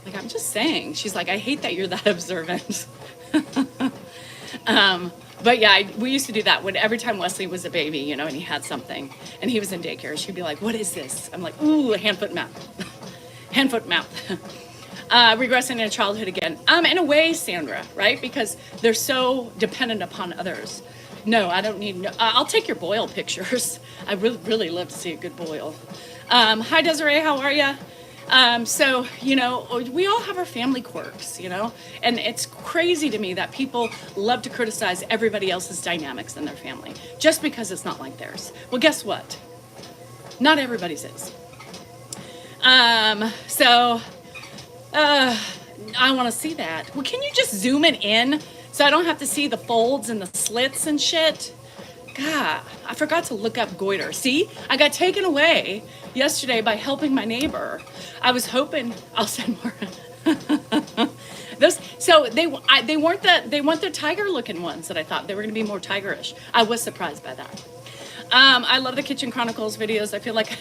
Like, I'm just saying. She's like, I hate that you're that observant. But yeah, we used to do that when every time Wesley was a baby, you know, and he had something and he was in daycare, she'd be like, what is this? I'm like, ooh, a hand, foot, mouth. Hand, foot, mouth. Regressing in childhood again. In a way, Sandra, right? Because they're so dependent upon others. No, I don't need, I'll take your boil pictures. I really love to see a good boil. Hi, Desiree, how are you? So, you know, we all have our family quirks, you know, and it's crazy to me that people love to criticize everybody else's dynamics in their family just because it's not like theirs. Well, guess what? Not everybody's is. I want to see that. Well, can you just zoom it in so I don't have to see the folds and the slits and shit? God, I forgot to look up goiter. See, I got taken away yesterday by helping my neighbor. I was hoping I'll send more. They weren't the tiger looking ones that I thought they were going to be more tigerish. I was surprised by that. I love the Kitchen Chronicles videos. I feel like,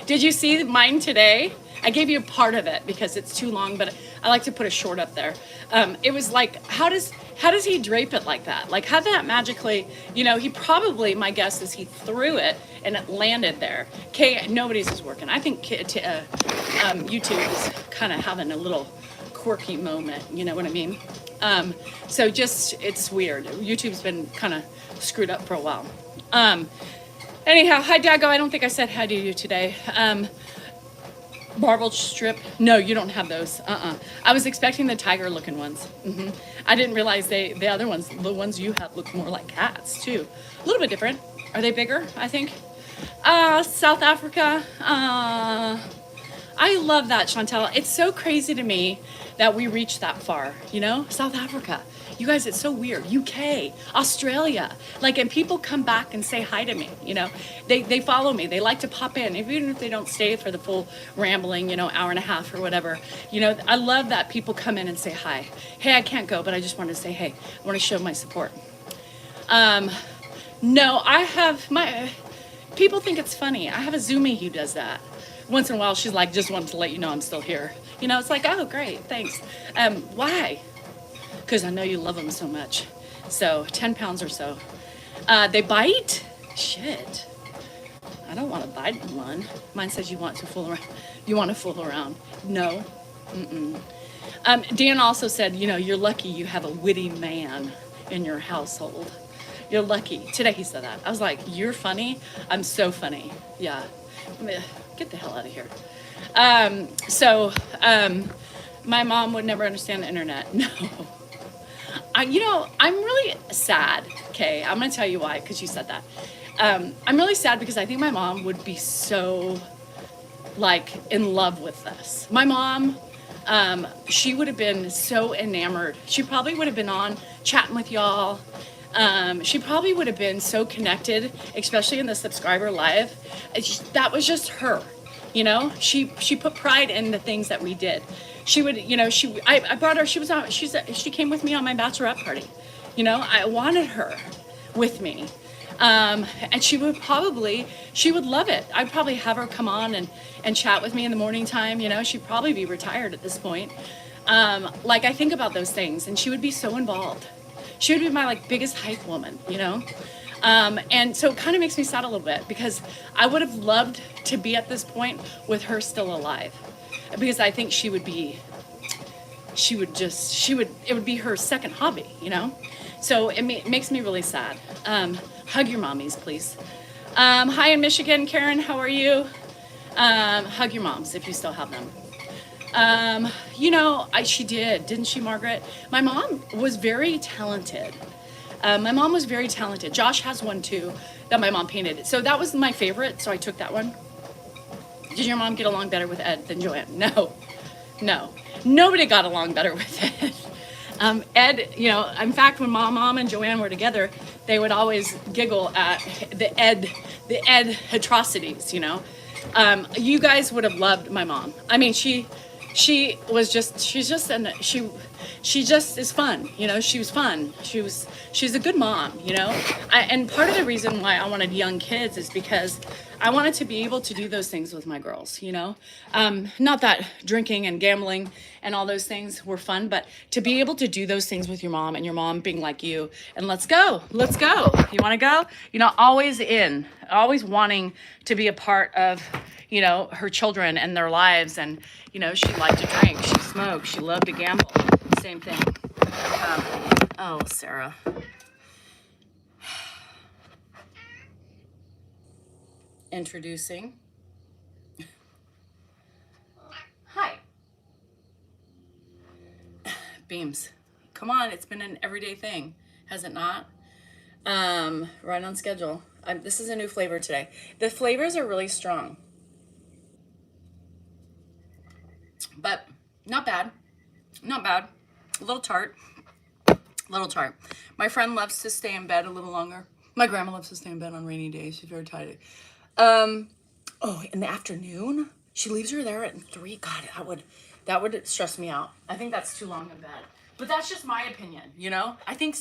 did you see mine today? I gave you a part of it because it's too long, but I like to put a short up there. It was like, how does he drape it like that? Like, how did that magically, you know, he probably, my guess is he threw it and it landed there. Okay, nobody's is working. I think YouTube is kind of having a little quirky moment, you know what I mean? So just, it's weird. YouTube's been kind of screwed up for a while. Anyhow, hi Dago, I don't think I said hi to you today. Marbled strip, no, you don't have those. I was expecting the tiger looking ones. I didn't realize the other ones, the ones you have look more like cats too. A little bit different. Are they bigger, I think? South Africa, I love that, Chantel. It's so crazy to me that we reached that far, you know? South Africa. You guys, it's so weird. UK, Australia. Like, and people come back and say hi to me, you know? They follow me. They like to pop in, even if they don't stay for the full rambling, you know, hour and a half or whatever. You know, I love that people come in and say hi. Hey, I can't go, but I just wanted to say, hey, I want to show my support. No, I have my, people think it's funny. I have a Zoomie who does that. Once in a while, she's like, just wanted to let you know I'm still here. You know, it's like, oh, great, thanks. Why? Because I know you love them so much. So 10 pounds or so. They bite? Shit. I don't want to bite one. Mine says you want to fool around. You want to fool around. No. Mm-mm. Dan also said, you know, you're lucky you have a witty man in your household. You're lucky. Today he said that. I was like, you're funny? I'm so funny. Yeah. Get the hell out of here. My mom would never understand the internet. No. You know, I'm really sad. Okay, I'm going to tell you why, because you said that. I'm really sad because I think my mom would be so, like, in love with this. My mom, she would have been so enamored. She probably would have been on chatting with y'all. She probably would have been so connected, especially in the subscriber live. That was just her, you know. She put pride in the things that we did. She would, you know, I brought her. She came with me on my bachelorette party. You know, I wanted her with me, and she would love it. I'd probably have her come on and chat with me in the morning time. You know, she'd probably be retired at this point. Like, I think about those things, and she would be so involved. She would be my, like, biggest hype woman, you know? And so it kind of makes me sad a little bit because I would have loved to be at this point with her still alive, because I think it would be her second hobby, you know? So it makes me really sad. Hug your mommies, please. Hi in Michigan, Karen, how are you? Hug your moms if you still have them. You know, she didn't she, Margaret? My mom was very talented. Josh has one too that my mom painted. So that was my favorite, so I took that one. Did your mom get along better with Ed than Joanne? No. Nobody got along better with Ed. Ed, you know, in fact, when mom and Joanne were together, they would always giggle at the Ed atrocities, you know. You guys would have loved my mom. I mean, she just is fun, you know. She was fun. She's a good mom, you know. And part of the reason why I wanted young kids is because I wanted to be able to do those things with my girls, you know. Not that drinking and gambling and all those things were fun, but to be able to do those things with your mom and your mom being like you and let's go. You want to go? You know, always wanting to be a part of, you know, her children and their lives. And, you know, she liked to drink, she smoked, she loved to gamble. Same thing. Oh, Sarah. Introducing. Hi. Beams. Come on, it's been an everyday thing, has it not? Right on schedule. This is a new flavor today. The flavors are really strong, but not bad. A little tart. My friend loves to stay in bed a little longer. My grandma loves to stay in bed on rainy days. She's very tired. In the afternoon, she leaves her there at 3. God, that would stress me out. I think that's too long in bed. But that's just my opinion, you know? I think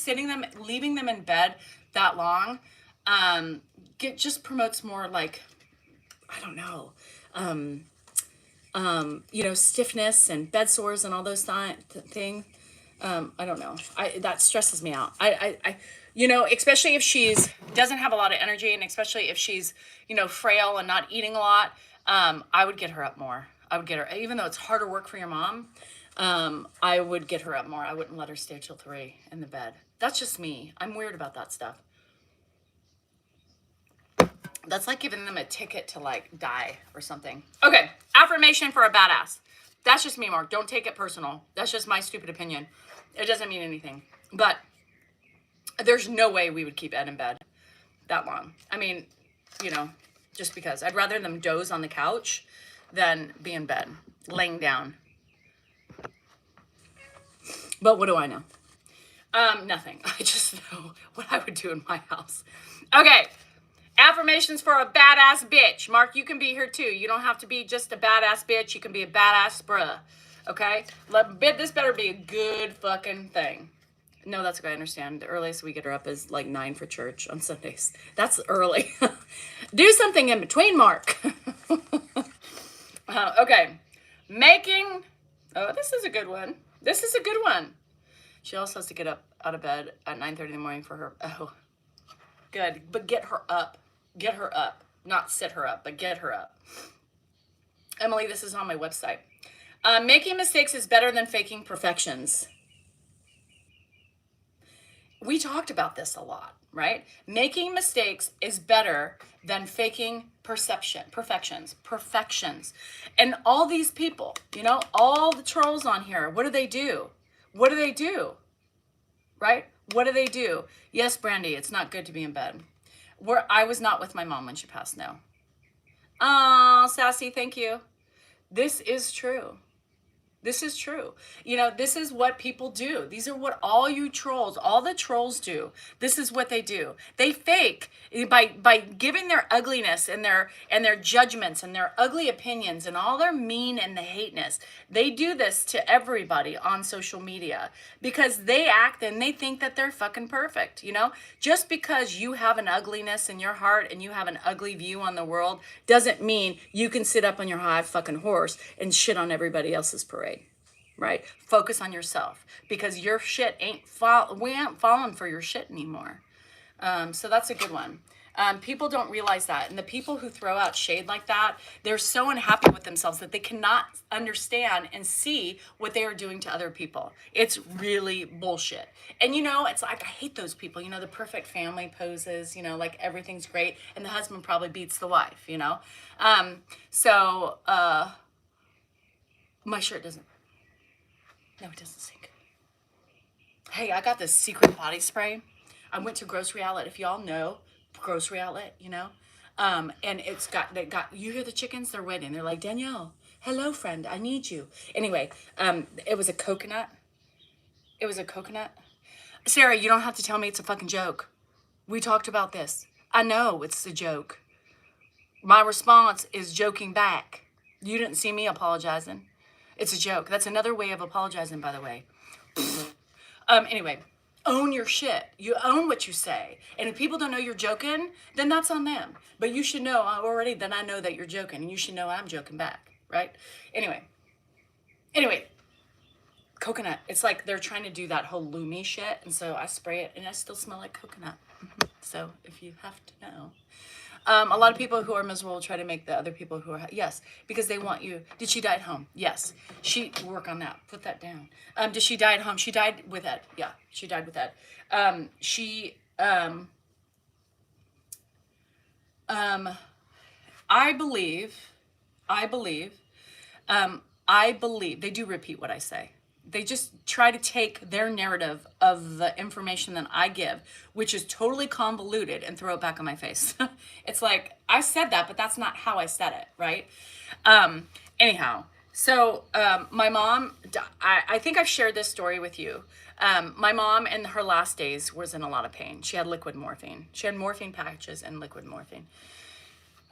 leaving them in bed that long, just promotes more, like, I don't know, you know, stiffness and bed sores and all those things. I don't know. That stresses me out. I you know, especially if she's doesn't have a lot of energy, and especially if she's, you know, frail and not eating a lot. I would get her up more. Even though it's harder work for your mom. I would get her up more. I wouldn't let her stay till 3 in the bed. That's just me. I'm weird about that stuff. That's like giving them a ticket to, like, die or something. Okay, affirmation for a badass. That's just me, Mark. Don't take it personal. That's just my stupid opinion. It doesn't mean anything. But there's no way we would keep Ed in bed that long. I mean, you know, just because. I'd rather them doze on the couch than be in bed, laying down. But what do I know? Nothing. I just know what I would do in my house. Okay. Affirmations for a badass bitch. Mark, you can be here too. You don't have to be just a badass bitch. You can be a badass bruh. Okay? This better be a good fucking thing. No, that's okay. I understand. The earliest we get her up is like 9 for church on Sundays. That's early. Do something in between, Mark. Okay. Oh, this is a good one. This is a good one. She also has to get up out of bed at 9:30 in the morning for her. Oh, good. But get her up. Get her up. Not sit her up, but get her up. Emily, this is on my website. Making mistakes is better than faking perfections. We talked about this a lot, right? Making mistakes is better than faking perfections. And all these people, all the trolls on here, what do they do? What do they do? Right? What do they do? Yes, Brandy, it's not good to be in bed. I was not with my mom when she passed, no. Oh, Sassy, thank you. This is true. This is true. This is what people do. These are what all the trolls do. This is what they do. They fake by giving their ugliness and their judgments and their ugly opinions and all their mean and the hateness. They do this to everybody on social media because they act and they think that they're fucking perfect. Just because you have an ugliness in your heart and you have an ugly view on the world doesn't mean you can sit up on your high fucking horse and shit on everybody else's parade. Right? Focus on yourself because your shit we ain't falling for your shit anymore. So that's a good one. People don't realize that. And the people who throw out shade like that, they're so unhappy with themselves that they cannot understand and see what they are doing to other people. It's really bullshit. And it's like, I hate those people, the perfect family poses, like everything's great. And the husband probably beats the wife, my shirt doesn't. No, it doesn't sink. Hey, I got this secret body spray. I went to Grocery Outlet. If y'all know Grocery Outlet, and you hear the chickens? They're waiting. They're like, Danielle, hello, friend. I need you. Anyway, it was a coconut. Sarah, you don't have to tell me it's a fucking joke. We talked about this. I know it's a joke. My response is joking back. You didn't see me apologizing. It's a joke. That's another way of apologizing, by the way. Anyway, own your shit. You own what you say. And if people don't know you're joking, then that's on them. But you should know already that I know that you're joking. And you should know I'm joking back, right? Anyway, coconut. It's like they're trying to do that whole Lumi shit. And so I spray it and I still smell like coconut. So if you have to know. A lot of people who are miserable try to make the other people who are, yes, because they want you. Did she die at home? Yes. Work on that. Put that down. Did she die at home? She died with Ed. Yeah, she died with Ed. I believe, they do repeat what I say. They just try to take their narrative of the information that I give, which is totally convoluted, and throw it back on my face. It's like, I said that, but that's not how I said it, right? Anyhow, so my mom, I think I've shared this story with you. My mom in her last days was in a lot of pain. She had liquid morphine. She had morphine packages and liquid morphine.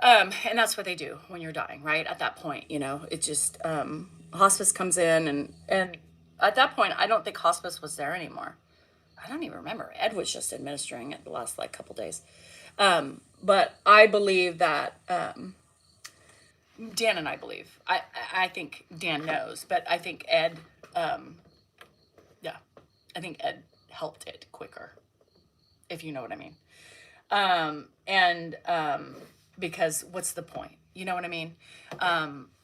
And that's what they do when you're dying, right? At that point, it just, hospice comes in and at that point, I don't think hospice was there anymore. I don't even remember. Ed was just administering it the last couple days. But I believe that, Dan and I believe, I think Dan knows, but I think Ed, I think Ed helped it quicker, if you know what I mean. Because what's the point? You know what I mean?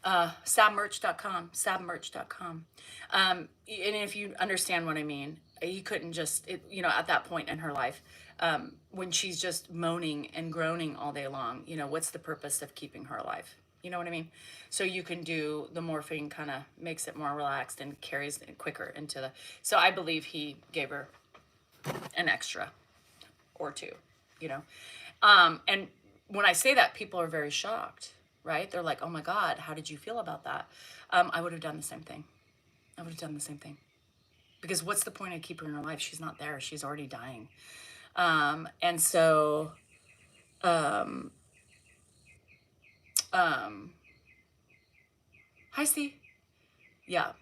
Sabmerch.com. And if you understand what I mean, he couldn't just, at that point in her life, when she's just moaning and groaning all day long, what's the purpose of keeping her alive? You know what I mean? So you can do the morphine, kind of makes it more relaxed and carries it quicker into the, so I believe he gave her an extra or two, And when I say that, people are very shocked. right? They're like, oh my God, how did you feel about that? I would have done the same thing. I would have done the same thing. Because what's the point of keeping her alive? She's not there. She's already dying. And so, um, hi, Steve. Yeah,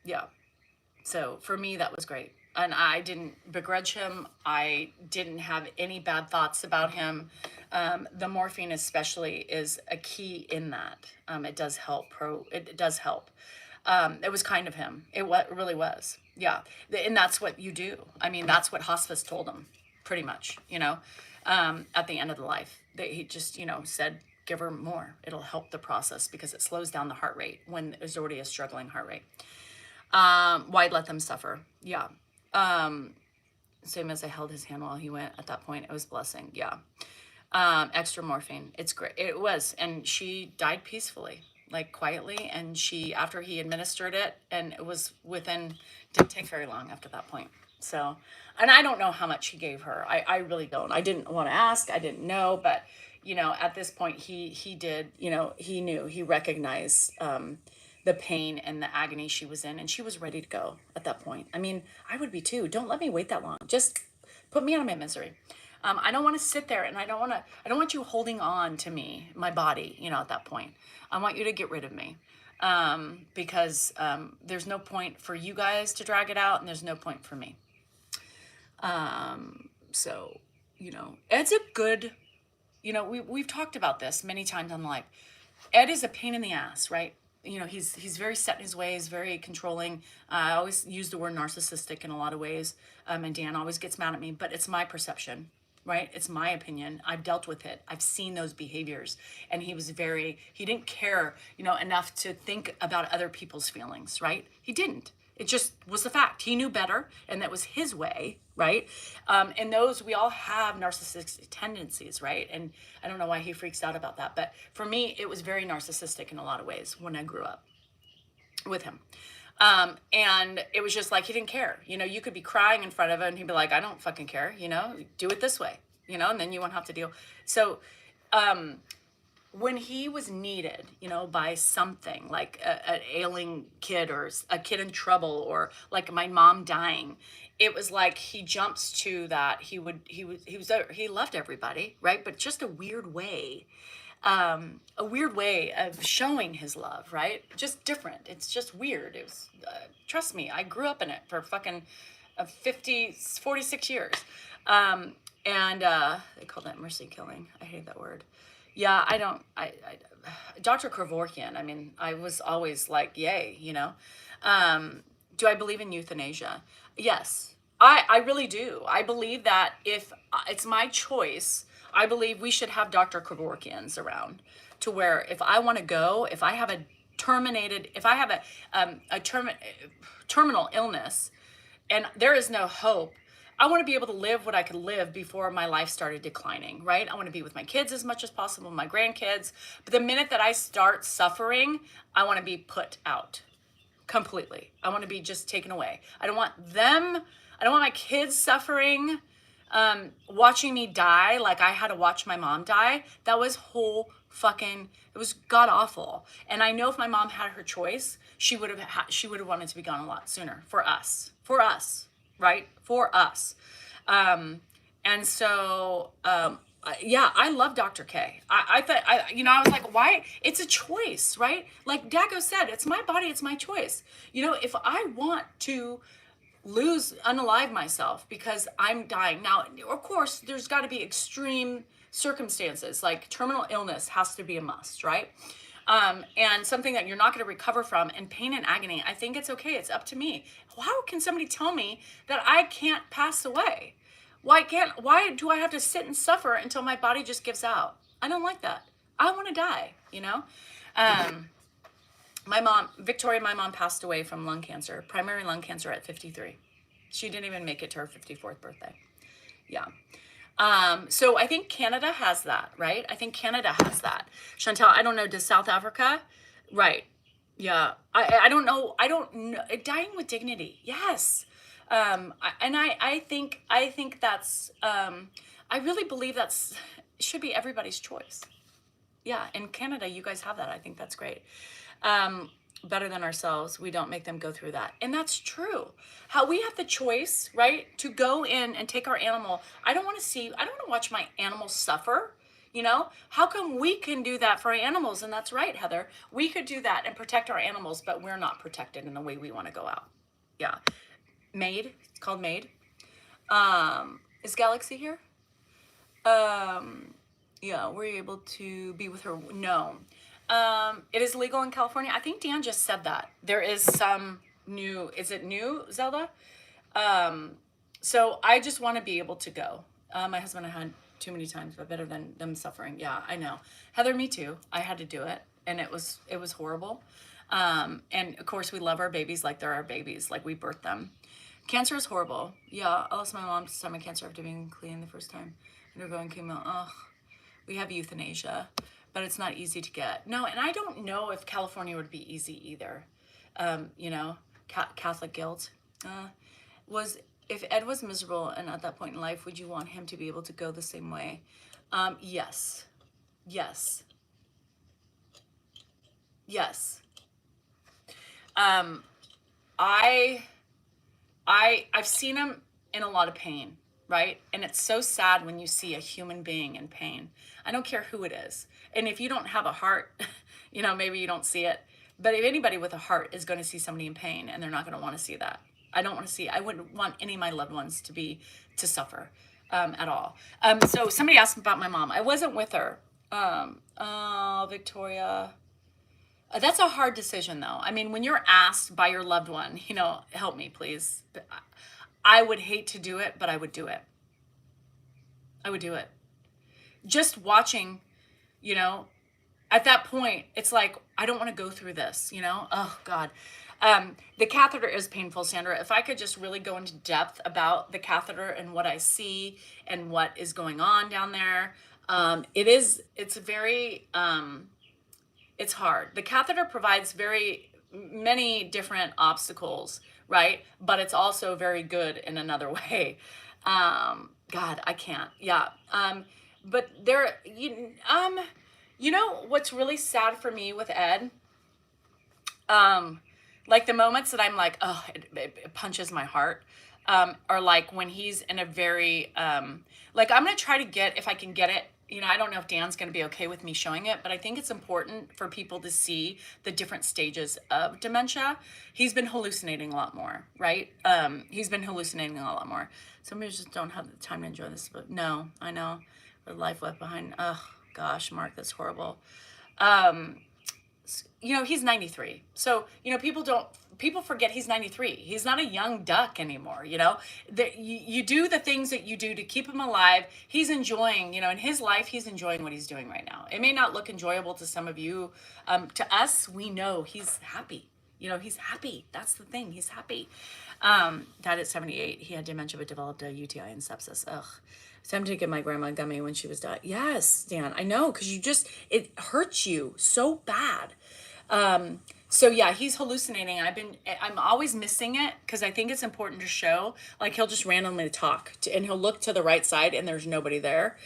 yeah. So for me, that was great. And I didn't begrudge him. I didn't have any bad thoughts about him. The morphine especially is a key in that. It does help. It does help. It was kind of him. It really was. Yeah. And that's what you do. I mean, that's what hospice told him, pretty much, at the end of the life. He just, said, give her more. It'll help the process because it slows down the heart rate when there's already a struggling heart rate. Why let them suffer? Yeah. Same as I held his hand while he went at that point. It was blessing. Yeah. Extra morphine. It's great. It was. And she died peacefully, like quietly. And after he administered it, and it was didn't take very long after that point. So, and I don't know how much he gave her. I really don't. I didn't want to ask. I didn't know. But, at this point, he did, he knew, he recognized, the pain and the agony she was in, and she was ready to go at that point. I mean, I would be too. Don't let me wait that long. Just put me out of my misery. I don't want to sit there, and I don't want you holding on to me, my body, at that point. I want you to get rid of me. Because there's no point for you guys to drag it out, and there's no point for me. So, Ed's a good, we've talked about this many times on live. Ed is a pain in the ass, right? He's very set in his ways, very controlling. I always use the word narcissistic in a lot of ways. And Dan always gets mad at me, but it's my perception, right? It's my opinion. I've dealt with it. I've seen those behaviors. And he didn't care, enough to think about other people's feelings, right? He didn't. It just was the fact. He knew better, and that was his way, right? And we all have narcissistic tendencies, right? And I don't know why he freaks out about that, but for me, it was very narcissistic in a lot of ways when I grew up with him. And it was just like, he didn't care. You could be crying in front of him, and he'd be like, I don't fucking care, do it this way, and then you won't have to deal. So, when he was needed, by something like an ailing kid or a kid in trouble or like my mom dying, it was like he jumps to that. He loved everybody, right? But just a weird way of showing his love, right? Just different. It's just weird. It was, trust me, I grew up in it for fucking 46 years. And they call that mercy killing. I hate that word. Yeah, Dr. Kevorkian, I mean, I was always like, yay, do I believe in euthanasia? Yes, I really do. I believe that if it's my choice, I believe we should have Dr. Kevorkians around to where if I want to go, if I have a terminal illness and there is no hope, I want to be able to live what I could live before my life started declining, right? I want to be with my kids as much as possible, my grandkids. But the minute that I start suffering, I want to be put out completely. I want to be just taken away. I don't want my kids suffering, watching me die like I had to watch my mom die. That was it was god awful. And I know if my mom had her choice, she would have wanted to be gone a lot sooner for us, right? For us. And so, yeah, I love Dr. K. I thought, I was like, why? It's a choice, right? Like Dago said, it's my body, it's my choice. If I want to unalive myself because I'm dying. Now, of course, there's got to be extreme circumstances, like terminal illness has to be a must, right? And something that you're not going to recover from, and pain and agony, I think it's okay. It's up to me. How can somebody tell me that I can't pass away? Why do I have to sit and suffer until my body just gives out? I don't like that. I want to die, my mom passed away from lung cancer, primary lung cancer at 53. She didn't even make it to her 54th birthday. Yeah. So I think Canada has that, right? I think Canada has that. Chantel, I don't know, does South Africa? Right. Yeah. I don't know. Dying with dignity. Yes. I think that's, I really believe it should be everybody's choice. Yeah, in Canada, you guys have that. I think that's great. Better than ourselves. We don't make them go through that. And that's true. How we have the choice, right, to go in and take our animal. I don't want to watch my animal suffer. You know, how come we can do that for our animals? And that's right, Heather. We could do that and protect our animals, but we're not protected in the way we want to go out. Yeah. Maid. It's called Maid. Is Galaxy here? Yeah, were you able to be with her? No. It is legal in California. I think Dan just said that. There is some new, is it new, Zelda? So I just want to be able to go. My husband and I had too many times, but better than them suffering. Yeah, I know. Heather, me too. I had to do it, and it was horrible. And of course, we love our babies like they're our babies, like we birthed them. Cancer is horrible. Yeah, I lost my mom to stomach cancer after being clean the first time. Undergoing chemo. Ugh. We have euthanasia, but it's not easy to get. No, and I don't know if California would be easy either. You know, Catholic guilt. If Ed was miserable and at that point in life, would you want him to be able to go the same way? Yes. Yes. Yes. I've seen him in a lot of pain, right? And it's so sad when you see a human being in pain. I don't care who it is. And if you don't have a heart, you know, maybe you don't see it. But if anybody with a heart is going to see somebody in pain, and they're not going to want to see that. I wouldn't want any of my loved ones to suffer at all. So somebody asked about my mom. I wasn't with her. Victoria. That's a hard decision, though. I mean, when you're asked by your loved one, you know, help me, please. I would hate to do it, but I would do it. I would do it. Just watching, you know, at that point, it's like, I don't want to go through this, you know? Oh, God. The catheter is painful, Sandra. If I could just really go into depth about the catheter and what I see and what is going on down there, it's very... it's hard. The catheter provides very many different obstacles, right? But it's also very good in another way. God, I can't. Yeah. But there, you know what's really sad for me with Ed? Like the moments that I'm like, oh, it punches my heart. Are like when he's in a very, like I'm going to try to get, if I can get it, you know, I don't know if Dan's going to be okay with me showing it, but I think it's important for people to see the different stages of dementia. He's been hallucinating a lot more, right? He's been hallucinating a lot more. Some people just don't have the time to enjoy this, but no, I know. The life left behind. Oh, gosh, Mark, that's horrible. You know, he's 93. So, you know, people forget he's 93. He's not a young duck anymore, you know. You do the things that you do to keep him alive. He's enjoying, you know, in his life, he's enjoying what he's doing right now. It may not look enjoyable to some of you. To us, we know he's happy. You know, he's happy. That's the thing. He's happy. Died at 78. He had dementia but developed a UTI and sepsis. Ugh. Time to give my grandma a gummy when she was dying. Yes, Dan, I know, because it hurts you so bad. So yeah, he's hallucinating. I'm always missing it because I think it's important to show, like he'll just randomly talk and he'll look to the right side and there's nobody there.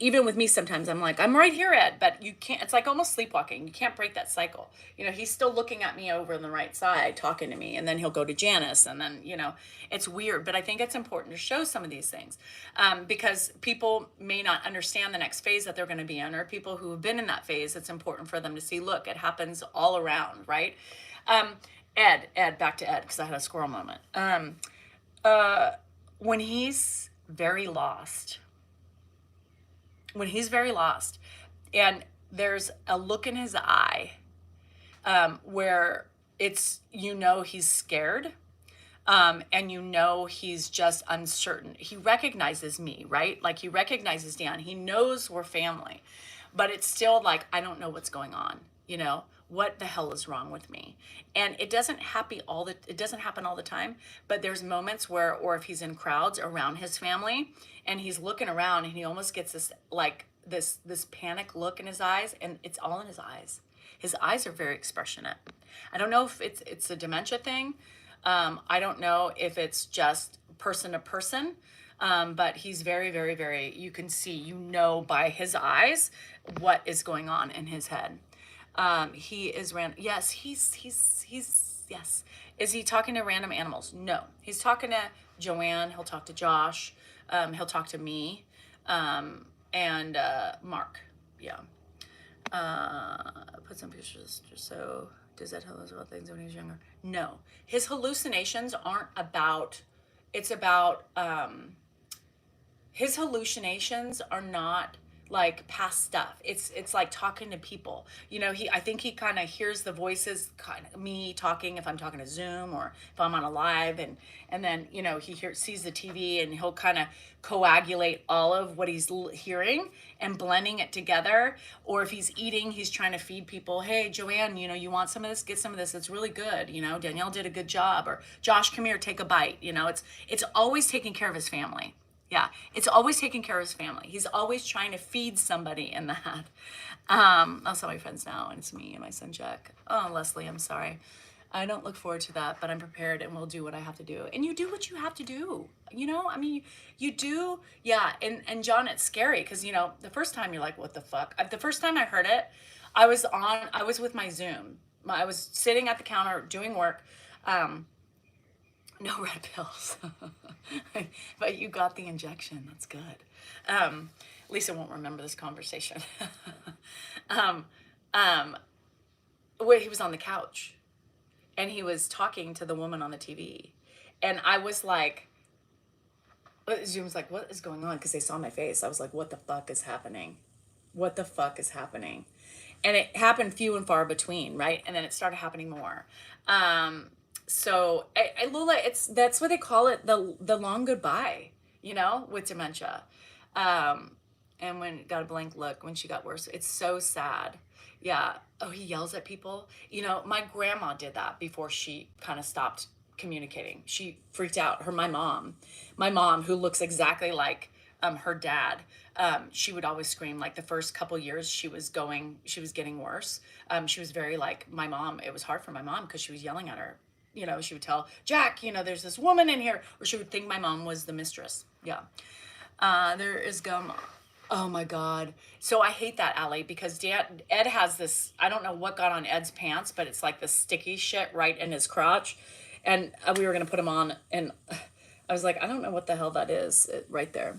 Even with me, sometimes I'm like, I'm right here, Ed, but you can't, it's like almost sleepwalking. You can't break that cycle. You know, he's still looking at me over on the right side, talking to me, and then he'll go to Janice, and then, you know, it's weird, but I think it's important to show some of these things, because people may not understand the next phase that they're going to be in, or people who have been in that phase, it's important for them to see, look, it happens all around, right? Ed, back to Ed, because I had a squirrel moment. When he's very lost, and there's a look in his eye where it's, you know, he's scared, and you know he's just uncertain. He recognizes me, right? Like he recognizes Dan. He knows we're family, but it's still like, I don't know what's going on, you know? What the hell is wrong with me? And it doesn't happen all the time, but there's moments where, or if he's in crowds around his family and he's looking around and he almost gets this, like this panic look in his eyes, and it's all in his eyes. His eyes are very expressionate. I don't know if it's a dementia thing. I don't know if it's just person to person. But he's very, very, very, you can see, by his eyes what is going on in his head. He is yes, yes. Is he talking to random animals? No. He's talking to Joanne. He'll talk to Josh. He'll talk to me. And Mark. Yeah. Put some pictures just so, does that tell us about things when he was younger? No. His hallucinations aren't about, it's about, his hallucinations are not like past stuff. It's like talking to people. I think he kind of hears the voices, kind of me talking if I'm talking to Zoom or if I'm on a live, and then he sees the TV, and he'll kind of coagulate all of what he's hearing and blending it together. Or if he's eating, he's trying to feed people. Hey, Joanne, you want some of this? Get some of this. It's really good. Danielle did a good job. Or Josh, come here, take a bite. It's always taking care of his family. Yeah, it's always taking care of his family. He's always trying to feed somebody in that. I'll tell my friends now, and it's me and my son Jack. Oh, Leslie, I'm sorry. I don't look forward to that, but I'm prepared, and we'll do what I have to do. And you do what you have to do. You do. Yeah, and John, it's scary because, the first time you're like, what the fuck? The first time I heard it, I was with my Zoom. I was sitting at the counter doing work. No red pills. But you got the injection. That's good. Lisa won't remember this conversation. Where he was on the couch and he was talking to the woman on the TV. And I was like, Zoom's like, what is going on? Because they saw my face. I was like, what the fuck is happening? What the fuck is happening? And it happened few and far between, right? And then it started happening more. So Lula, that's what they call it, the long goodbye, with dementia. And when got a blank look when she got worse, it's so sad. Yeah. Oh, he yells at people. My grandma did that before she kind of stopped communicating. She freaked out. My mom, who looks exactly like her dad, she would always scream. Like the first couple years she was getting worse. She was very like my mom. It was hard for my mom because she was yelling at her. She would tell Jack, there's this woman in here, or she would think my mom was the mistress. Yeah. There is gum. Oh my God. So I hate that, Allie, because Ed has this, I don't know what got on Ed's pants, but it's like the sticky shit right in his crotch. And we were going to put him on, and I was like, I don't know what the hell that is right there.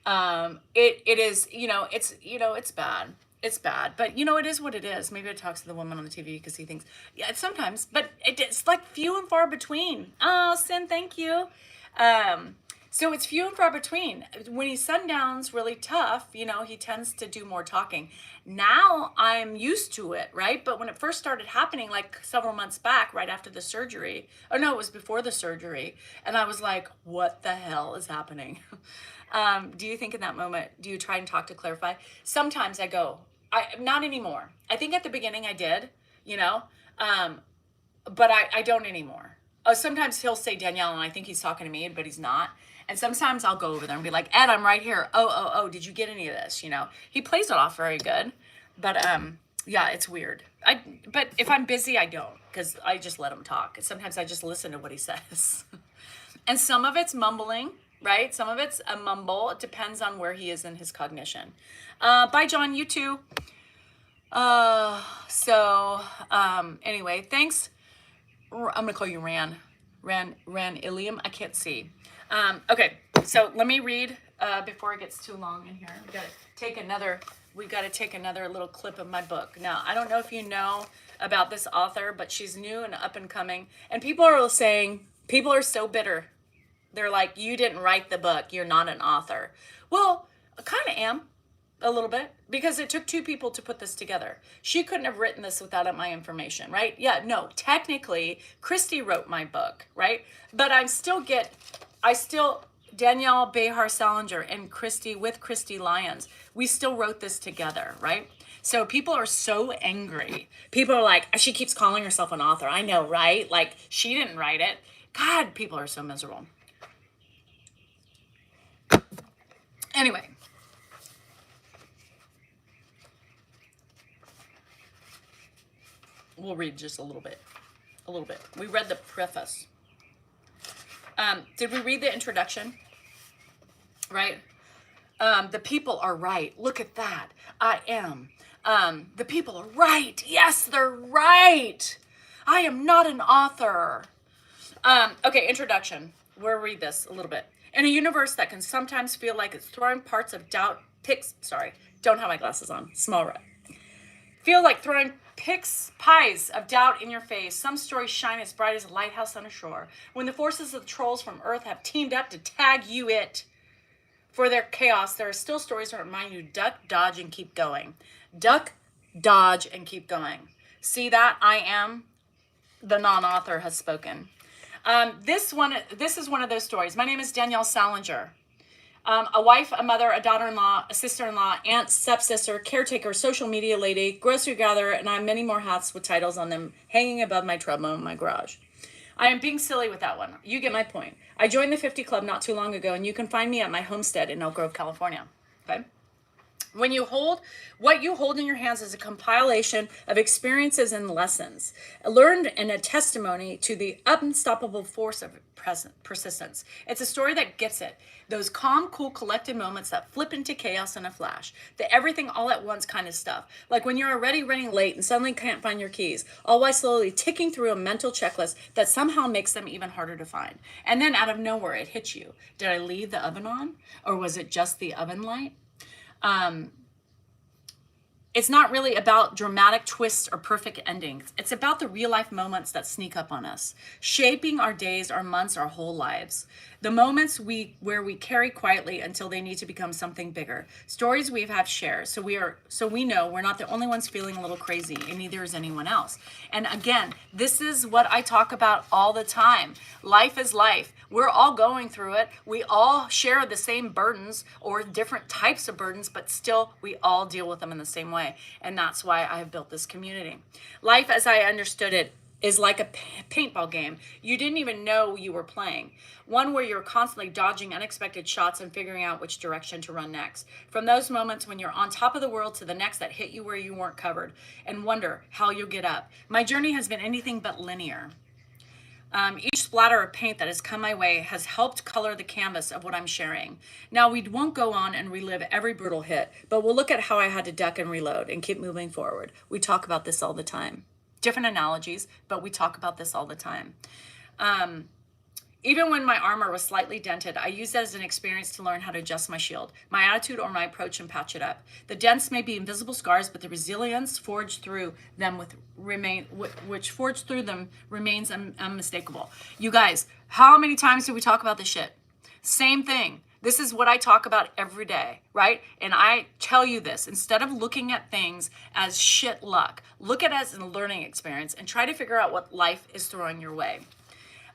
It is, it's bad. It's bad, but it is what it is. Maybe it talks to the woman on the TV because he thinks, yeah, sometimes, but it's like few and far between. Oh, Sin, thank you. So it's few and far between. When he sundowns really tough, he tends to do more talking. Now I'm used to it, right? But when it first started happening, like several months back, right after the surgery, oh no, it was before the surgery. And I was like, what the hell is happening? Do you think in that moment, do you try and talk to clarify? Sometimes I go, not anymore. I think at the beginning I did, but I don't anymore. Sometimes he'll say Danielle, and I think he's talking to me, but he's not. And sometimes I'll go over there and be like, Ed, I'm right here. Oh, did you get any of this? He plays it off very good, but yeah, it's weird. But if I'm busy, I don't, because I just let him talk. And sometimes I just listen to what he says. And some of it's mumbling, right? Some of it's a mumble. It depends on where he is in his cognition. Bye, John. You too. Anyway, thanks. I'm going to call you Ran Ilium. I can't see. Okay. So let me read, before it gets too long in here. We got to take another little clip of my book. Now, I don't know if you know about this author, but she's new and up and coming. And people are so bitter. They're like, you didn't write the book. You're not an author. Well, I kind of am a little bit, because it took two people to put this together. She couldn't have written this without my information, right? Yeah, no, technically, Christy wrote my book, right? But Danielle Behar Salinger and Christy Lyons, we still wrote this together, right? So people are so angry. People are like, she keeps calling herself an author. I know, right? Like, she didn't write it. God, people are so miserable. Anyway. We'll read just a little bit. We read the preface. Did we read the introduction? right? The people are right. Look at that. I am. The people are right. Yes, they're right. I am not an author. Okay, introduction. We'll read this a little bit. In a universe that can sometimes feel like it's throwing parts of doubt, don't have my glasses on, small right. Feel like throwing pies of doubt in your face. Some stories shine as bright as a lighthouse on a shore. When the forces of the trolls from Earth have teamed up to tag you for their chaos, there are still stories that remind you to duck, dodge, and keep going. Duck, dodge, and keep going. See that? I am. The non-author has spoken. This is one of those stories. My name is Danielle Salinger. A wife, a mother, a daughter-in-law, a sister-in-law, aunt, stepsister, caretaker, social media lady, grocery gatherer, and I have many more hats with titles on them hanging above my treadmill in my garage. I am being silly with that one. You get my point. I joined the 50 Club not too long ago, and you can find me at my homestead in Elk Grove, California. Okay? What you hold in your hands is a compilation of experiences and lessons learned and a testimony to the unstoppable force of persistence. It's a story that gets it. Those calm, cool, collected moments that flip into chaos in a flash. The everything all at once kind of stuff. Like when you're already running late and suddenly can't find your keys, all while slowly ticking through a mental checklist that somehow makes them even harder to find. And then out of nowhere, it hits you. Did I leave the oven on? Or was it just the oven light? It's not really about dramatic twists or perfect endings. It's about the real life moments that sneak up on us, shaping our days, our months, our whole lives. The moments where we carry quietly until they need to become something bigger. Stories we have shared, so we know we're not the only ones feeling a little crazy, and neither is anyone else. And again, this is what I talk about all the time. Life is life. We're all going through it. We all share the same burdens or different types of burdens, but still we all deal with them in the same way. And that's why I have built this community. Life as I understood it is like a paintball game. You didn't even know you were playing. One where you're constantly dodging unexpected shots and figuring out which direction to run next. From those moments when you're on top of the world to the next that hit you where you weren't covered and wonder how you'll get up. My journey has been anything but linear. Each splatter of paint that has come my way has helped color the canvas of what I'm sharing. Now, we won't go on and relive every brutal hit, but we'll look at how I had to duck and reload and keep moving forward. We talk about this all the time. Different analogies, but we talk about this all the time. Even when my armor was slightly dented, I used it as an experience to learn how to adjust my shield, my attitude, or my approach and patch it up. The dents may be invisible scars, but the resilience forged through them remains unmistakable. You guys, how many times do we talk about this shit? Same thing. This is what I talk about every day, right? And I tell you this, instead of looking at things as shit luck, look at it as a learning experience and try to figure out what life is throwing your way.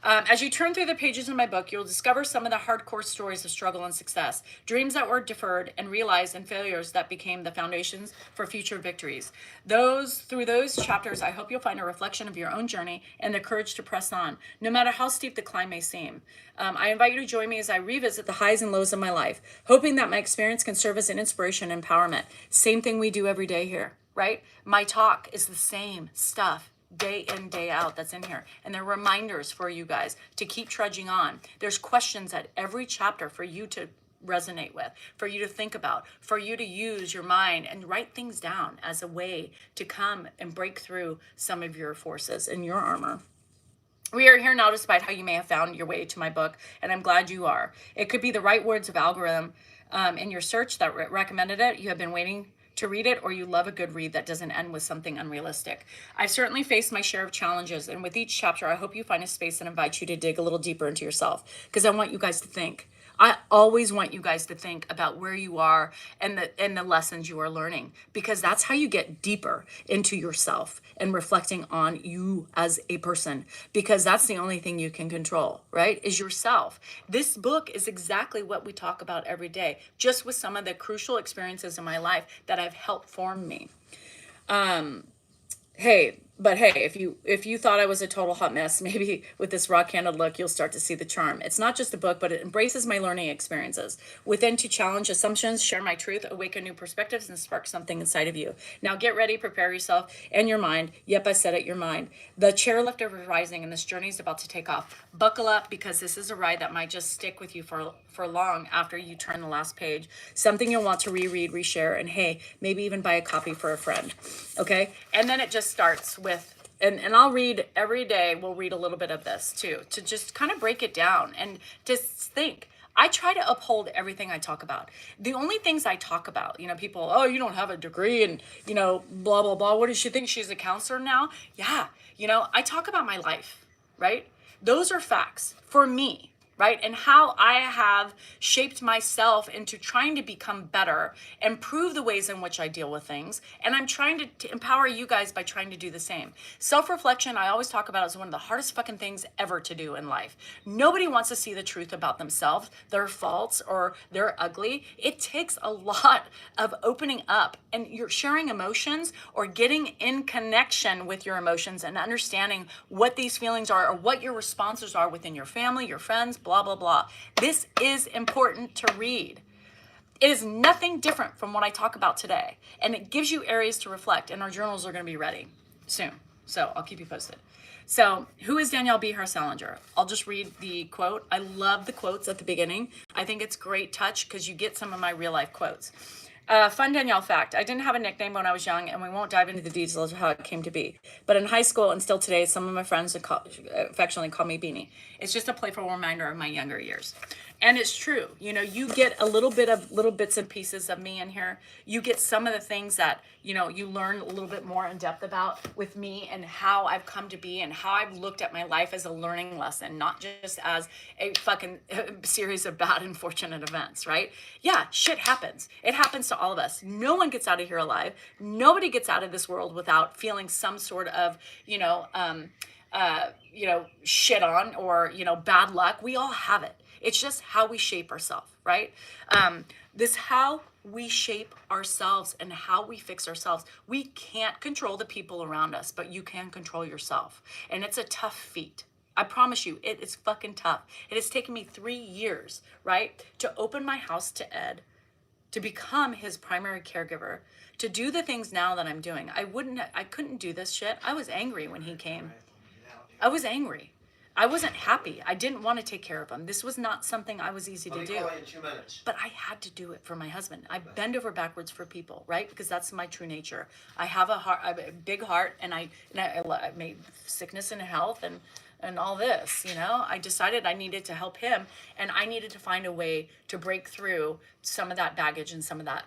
As you turn through the pages of my book, you'll discover some of the hardcore stories of struggle and success, dreams that were deferred and realized, and failures that became the foundations for future victories. Through those chapters, I hope you'll find a reflection of your own journey and the courage to press on, no matter how steep the climb may seem. I invite you to join me as I revisit the highs and lows of my life, hoping that my experience can serve as an inspiration and empowerment. Same thing we do every day here, right? My talk is the same stuff day in, day out that's in here. And they're reminders for you guys to keep trudging on. There's questions at every chapter for you to resonate with, for you to think about, for you to use your mind and write things down as a way to come and break through some of your forces and your armor. We are here now despite how you may have found your way to my book, and I'm glad you are. It could be the right words of algorithm in your search that recommended it. You have been waiting to read it, or you love a good read that doesn't end with something unrealistic. I've certainly faced my share of challenges, and with each chapter, I hope you find a space that invites you to dig a little deeper into yourself, because I want you guys to think. I always want you guys to think about where you are and the lessons you are learning, because that's how you get deeper into yourself and reflecting on you as a person, because that's the only thing you can control, right? Is yourself. This book is exactly what we talk about every day, just with some of the crucial experiences in my life that have helped form me. Hey, But hey, if you thought I was a total hot mess, maybe with this raw-candid look, you'll start to see the charm. It's not just a book, but it embraces my learning experiences within to challenge assumptions, share my truth, awaken new perspectives, and spark something inside of you. Now get ready, prepare yourself and your mind. Yep, I said it, your mind. The chairlift is rising, and this journey is about to take off. Buckle up, because this is a ride that might just stick with you for long after you turn the last page. Something you'll want to reread, reshare, and hey, maybe even buy a copy for a friend. Okay, and then it just starts with, and I'll read every day. We'll read a little bit of this too, to just kind of break it down and just think. I try to uphold everything I talk about. The only things I talk about, people, oh, you don't have a degree and, blah, blah, blah. What does she think? She's a counselor now? Yeah. I talk about my life, right? Those are facts for me, right? And how I have shaped myself into trying to become better, improve the ways in which I deal with things. And I'm trying to empower you guys by trying to do the same. Self-reflection, I always talk about, is one of the hardest fucking things ever to do in life. Nobody wants to see the truth about themselves, their faults, or they're ugly. It takes a lot of opening up, and you're sharing emotions or getting in connection with your emotions and understanding what these feelings are or what your responses are within your family, your friends, blah, blah, blah. This is important to read. It is nothing different from what I talk about today. And it gives you areas to reflect, and our journals are going to be ready soon. So I'll keep you posted. So who is Danielle Behar Salinger? I'll just read the quote. I love the quotes at the beginning. I think it's great touch because you get some of my real life quotes. Fun Danielle fact. I didn't have a nickname when I was young, and we won't dive into the details of how it came to be. But in high school and still today, some of my friends affectionately call me Beanie. It's just a playful reminder of my younger years. And it's true. You get a little bits and pieces of me in here. You get some of the things that, you learn a little bit more in depth about with me and how I've come to be and how I've looked at my life as a learning lesson, not just as a fucking series of bad, unfortunate events, right? Yeah, shit happens. It happens to all of us. No one gets out of here alive. Nobody gets out of this world without feeling some sort of, shit on or, bad luck. We all have it. It's just how we shape ourselves, right? This how we shape ourselves and how we fix ourselves. We can't control the people around us, but you can control yourself. And it's a tough feat. I promise you, it is fucking tough. It has taken me 3 years, right, to open my house to Ed, to become his primary caregiver, to do the things now that I'm doing. I couldn't do this shit. I was angry when he came. I was angry. I wasn't happy. I didn't want to take care of him. This was not something I was easy to do. Let me call you in 2 minutes. But I had to do it for my husband. I bend over backwards for people, right? Because that's my true nature. I have a big heart, and I made sickness and health and all this, I decided I needed to help him, and I needed to find a way to break through some of that baggage and some of that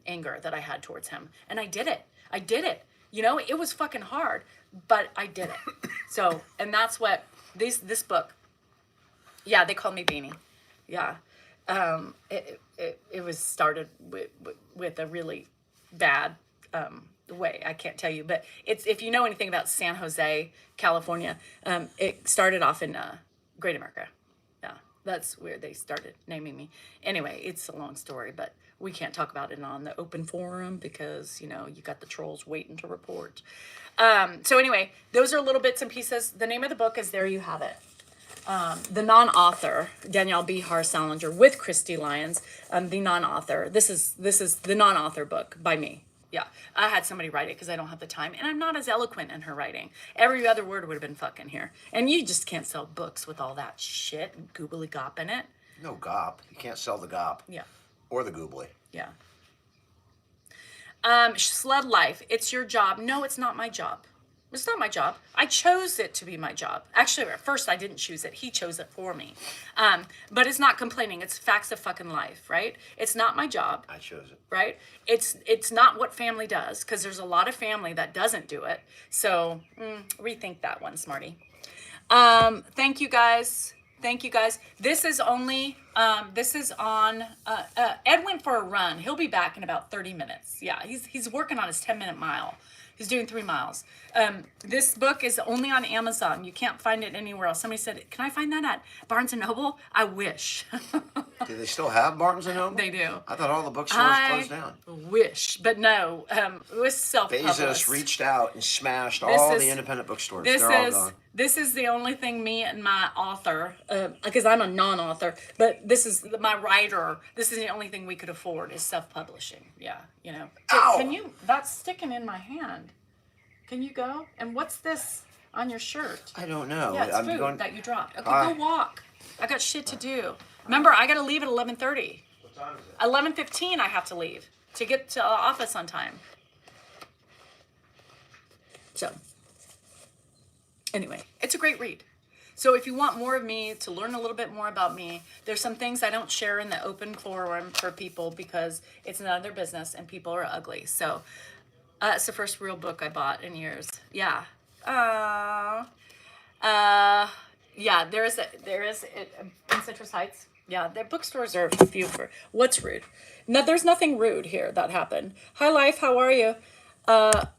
anger that I had towards him. And I did it. It was fucking hard, but I did it. So, and that's what this book, yeah, they called me Beanie. Yeah. It was started with a really bad way. I can't tell you, but it's, if you know anything about San Jose, California, it started off in Great America. Yeah, that's where they started naming me. Anyway, it's a long story, but we can't talk about it on the open forum because, you got the trolls waiting to report. So anyway, those are little bits and pieces. The name of the book is There You Have It. The non-author, Danielle Behar Salinger with Christy Lyons, the non-author. This is the non-author book by me. Yeah, I had somebody write it because I don't have the time, and I'm not as eloquent in her writing. Every other word would have been fucking here. And you just can't sell books with all that shit and goobly gop in it. No gop. You can't sell the gop. Yeah. Or the goobly. Yeah. Sled life. It's your job. No, it's not my job. It's not my job. I chose it to be my job. Actually, at first I didn't choose it. He chose it for me. But it's not complaining. It's facts of fucking life, right? It's not my job. I chose it. Right? It's not what family does, because there's a lot of family that doesn't do it. So rethink that one, smarty. Thank you guys. This is only This is on, Ed went for a run. He'll be back in about 30 minutes. Yeah, he's working on his 10-minute mile. He's doing 3 miles. This book is only on Amazon. You can't find it anywhere else. Somebody said, can I find that at Barnes & Noble? I wish. Do they still have Barnes and Noble? They do. I thought all the bookstores closed down. Wish, but no. It was self-published. Bezos reached out and smashed all the independent bookstores. They're all gone. This is the only thing me and my author, because I'm a non-author, but this is my writer. This is the only thing we could afford is self-publishing. Yeah, you know. Ow! Can you? That's sticking in my hand. Can you go? And what's this on your shirt? I don't know. Yeah, it's I'm food going. that you dropped. Okay, Hi. go walk. I got shit to do. Remember, I got to leave at 11:30. What time is it? 11:15 I have to leave to get to the office on time. So, anyway, it's a great read. So if you want more of me, to learn a little bit more about me, there's some things I don't share in the open forum for people because it's none of their business and people are ugly. So, it's the first real book I bought in years. Yeah. Yeah, there is in Citrus Heights. Yeah, the bookstores are few for what's rude. No, there's nothing rude here that happened. Hi, Life, how are you?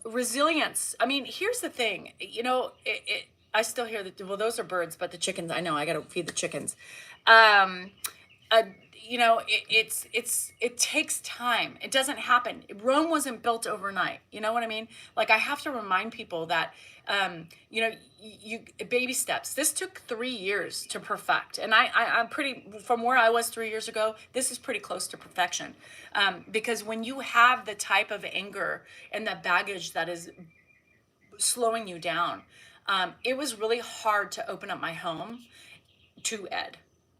Resilience. I mean, here's the thing. You know, I still hear that. Well, those are birds, but the chickens. I know I got to feed the chickens. You know, it takes time. It doesn't happen. Rome wasn't built overnight. You know what I mean? Like, I have to remind people that, you know, you baby steps. This took 3 years to perfect. And I'm pretty, from where I was 3 years ago, this is pretty close to perfection. Because when you have the type of anger and the baggage that is slowing you down, it was really hard to open up my home to Ed,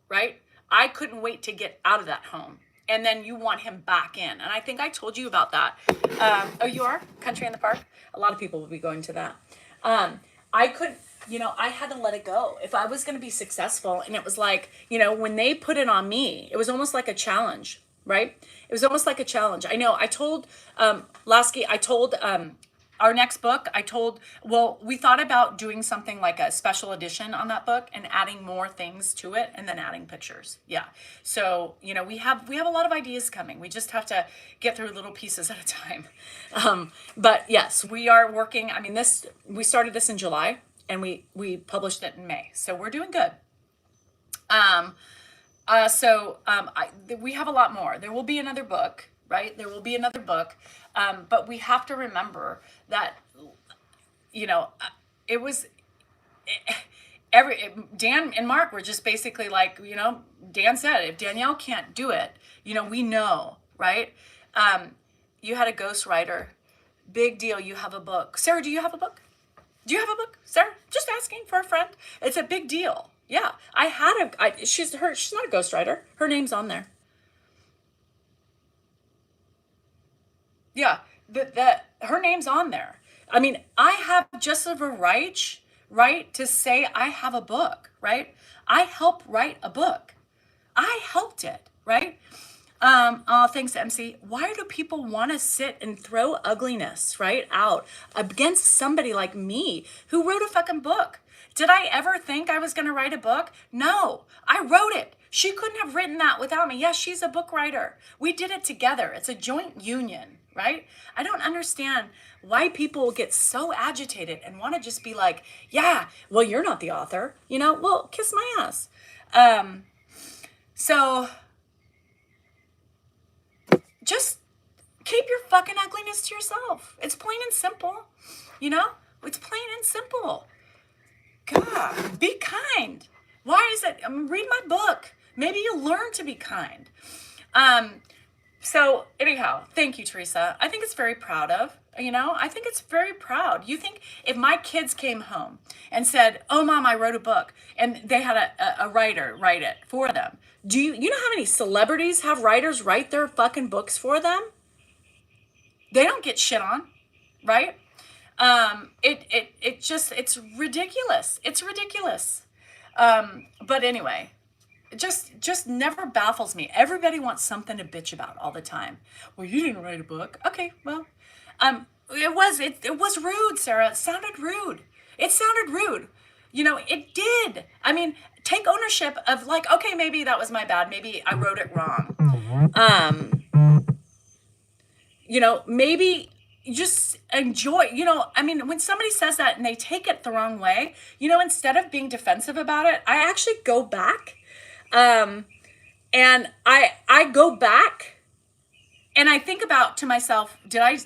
right? I couldn't wait to get out of that home. And then you want him back in. And I think I told you about that. Oh, you are? Country in the Park? A lot of people will be going to that. I couldn't, you know, I had to let it go. If I was going to be successful, and it was like, you know, when they put it on me, it was almost like a challenge, right? It was almost like a challenge. I know I told Lasky, I told our next book, well, we thought about doing something like a special edition on that book and adding more things to it and then adding pictures. Yeah. So, you know, we have a lot of ideas coming. We just have to get through little pieces at a time. But yes, we are working. I mean, we started this in July and we published it in May. So we're doing good. We have a lot more. There will be another book, right? There will be another book. But we have to remember that, you know, Dan and Mark were just basically like, you know, Dan said, if Danielle can't do it, you know, we know, right? You had a ghostwriter. Big deal. You have a book. Sarah, do you have a book? Do you have a book? Sarah, just asking for a friend. It's a big deal. Yeah. She's not a ghostwriter. Her name's on there. Yeah, her name's on there. I mean, I have just of a right to say I have a book, right? I helped write a book. I helped it, right? Thanks to MC. Why do people want to sit and throw ugliness, right, out against somebody like me who wrote a fucking book? Did I ever think I was going to write a book? No, I wrote it. She couldn't have written that without me. Yes, she's a book writer. We did it together. It's a joint union, right? I don't understand why people get so agitated and want to just be like, yeah, well, you're not the author. You know, well, kiss my ass. So just keep your fucking ugliness to yourself. It's plain and simple. You know, it's plain and simple. God, be kind. Why is it? Read my book. Maybe you'll learn to be kind. So anyhow, thank you, Teresa. I think it's very proud of, you know, I think it's very proud. You think if my kids came home and said, oh, Mom, I wrote a book, and they had a writer write it for them. Do you know how many celebrities have writers write their fucking books for them? They don't get shit on, right? It's ridiculous. It's ridiculous. But anyway, just never baffles me. Everybody wants something to bitch about all the time. Well, you didn't write a book. Okay, well, it was rude, Sarah. It sounded rude. You know, it did. I mean, take ownership of like, okay, maybe that was my bad. Maybe I wrote it wrong. Maybe just enjoy, I mean, when somebody says that and they take it the wrong way, instead of being defensive about it, I actually go back. And I go back and I think about to myself, did I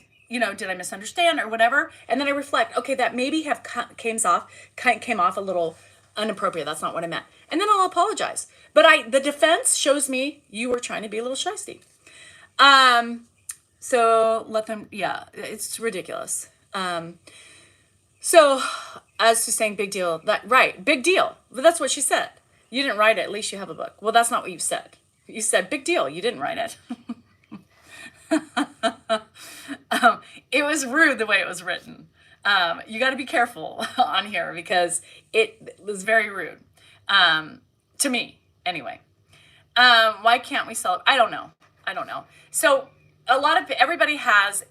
misunderstand or whatever? And then I reflect, okay, that maybe came off a little inappropriate. That's not what I meant. And then I'll apologize. But the defense shows me you were trying to be a little shisty. So let them, yeah, it's ridiculous. So as to saying big deal, right, big deal. But that's what she said. You didn't write it, at least you have a book. Well, that's not what you said. You said big deal, you didn't write it. It was rude the way it was written. You got to be careful on here because it was very rude. To me, anyway. Why can't we sell it? I don't know. So everybody has,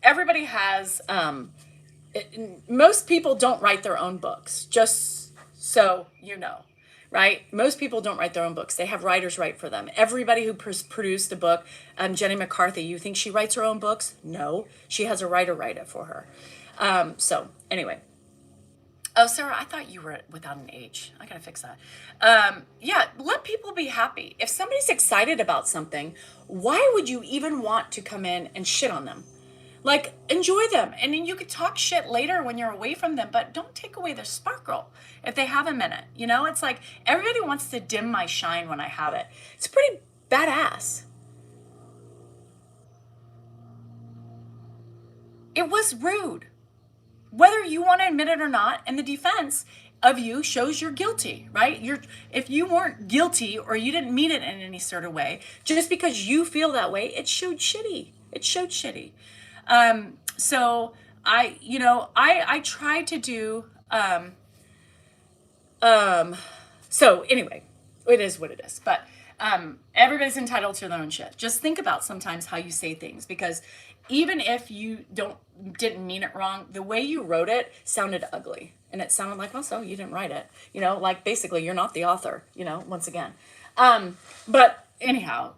most people don't write their own books, just so you know, right? Most people don't write their own books. They have writers write for them. Everybody who produced a book, Jenny McCarthy, you think she writes her own books? No, she has a writer write it for her. So anyway. Oh, Sarah, I thought you were without an H. I gotta fix that. Yeah, let people be happy. If somebody's excited about something, why would you even want to come in and shit on them? Like, enjoy them. And then you could talk shit later when you're away from them, but don't take away their sparkle if they have a minute. It's like everybody wants to dim my shine when I have it. It's pretty badass. It was rude. Whether you want to admit it or not, and the defense of you shows you're guilty, right? If you weren't guilty or you didn't mean it in any sort of way, just because you feel that way, it showed shitty. So I tried to do, so anyway, it is what it is, but, everybody's entitled to their own shit. Just think about sometimes how you say things, because even if you didn't mean it wrong, the way you wrote it sounded ugly. And it sounded like, well, so you didn't write it. Like basically you're not the author, once again. But anyhow,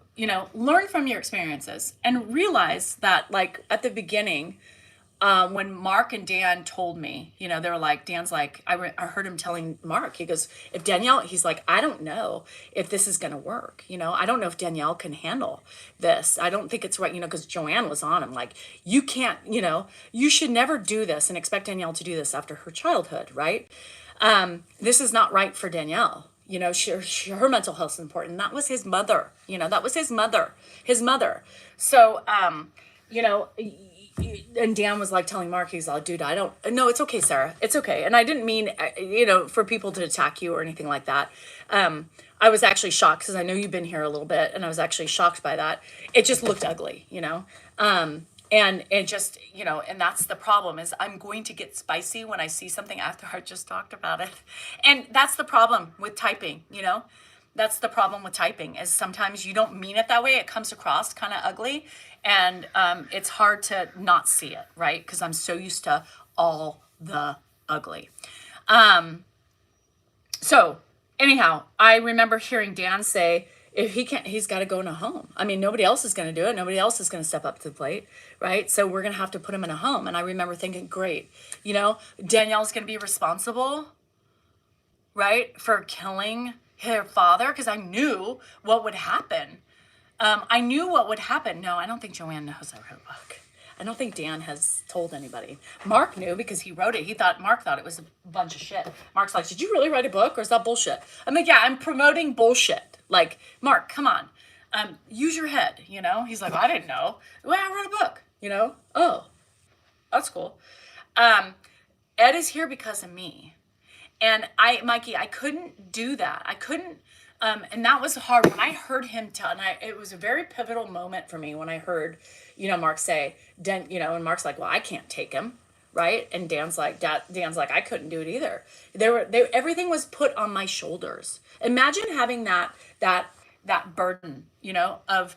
learn from your experiences and realize that like at the beginning, when Mark and Dan told me, they were like, Dan's like, I heard him telling Mark, he goes, if Danielle, he's like, I don't know if this is going to work. I don't know if Danielle can handle this. I don't think it's right, because Joanne was on him. Like, you can't, you should never do this and expect Danielle to do this after her childhood, right? This is not right for Danielle. Her mental health is important. That was his mother, that was his mother. So, and Dan was like telling Mark, he's like, dude, no, it's okay, Sarah. It's okay. And I didn't mean, for people to attack you or anything like that. I was actually shocked because I know you've been here a little bit and I was actually shocked by that. It just looked ugly, and it just, and that's the problem is I'm going to get spicy when I see something after I just talked about it. And that's the problem with typing, That's the problem with typing is sometimes you don't mean it that way. It comes across kind of ugly and it's hard to not see it, right? Because I'm so used to all the ugly. So anyhow, I remember hearing Dan say, if he can't, he's got to go in a home. I mean, nobody else is going to do it. Nobody else is going to step up to the plate, right? So we're going to have to put him in a home. And I remember thinking, great, Danielle's going to be responsible, right, for killing her father, because I knew what would happen. No, I don't think Joanne knows I wrote a book. I don't think Dan has told anybody. Mark knew because he wrote it. Mark thought it was a bunch of shit. Mark's like, did you really write a book or is that bullshit? I'm like, yeah, I'm promoting bullshit. Like, Mark, come on. Use your head, He's like, I didn't know. Well, I wrote a book, Oh, that's cool. Ed is here because of me. And Mikey, I couldn't do that. I couldn't, and that was hard when I heard him tell, and it was a very pivotal moment for me when I heard, Mark say, and Mark's like, well, I can't take him, right? And Dan's like, I couldn't do it either. Everything was put on my shoulders. Imagine having that burden, of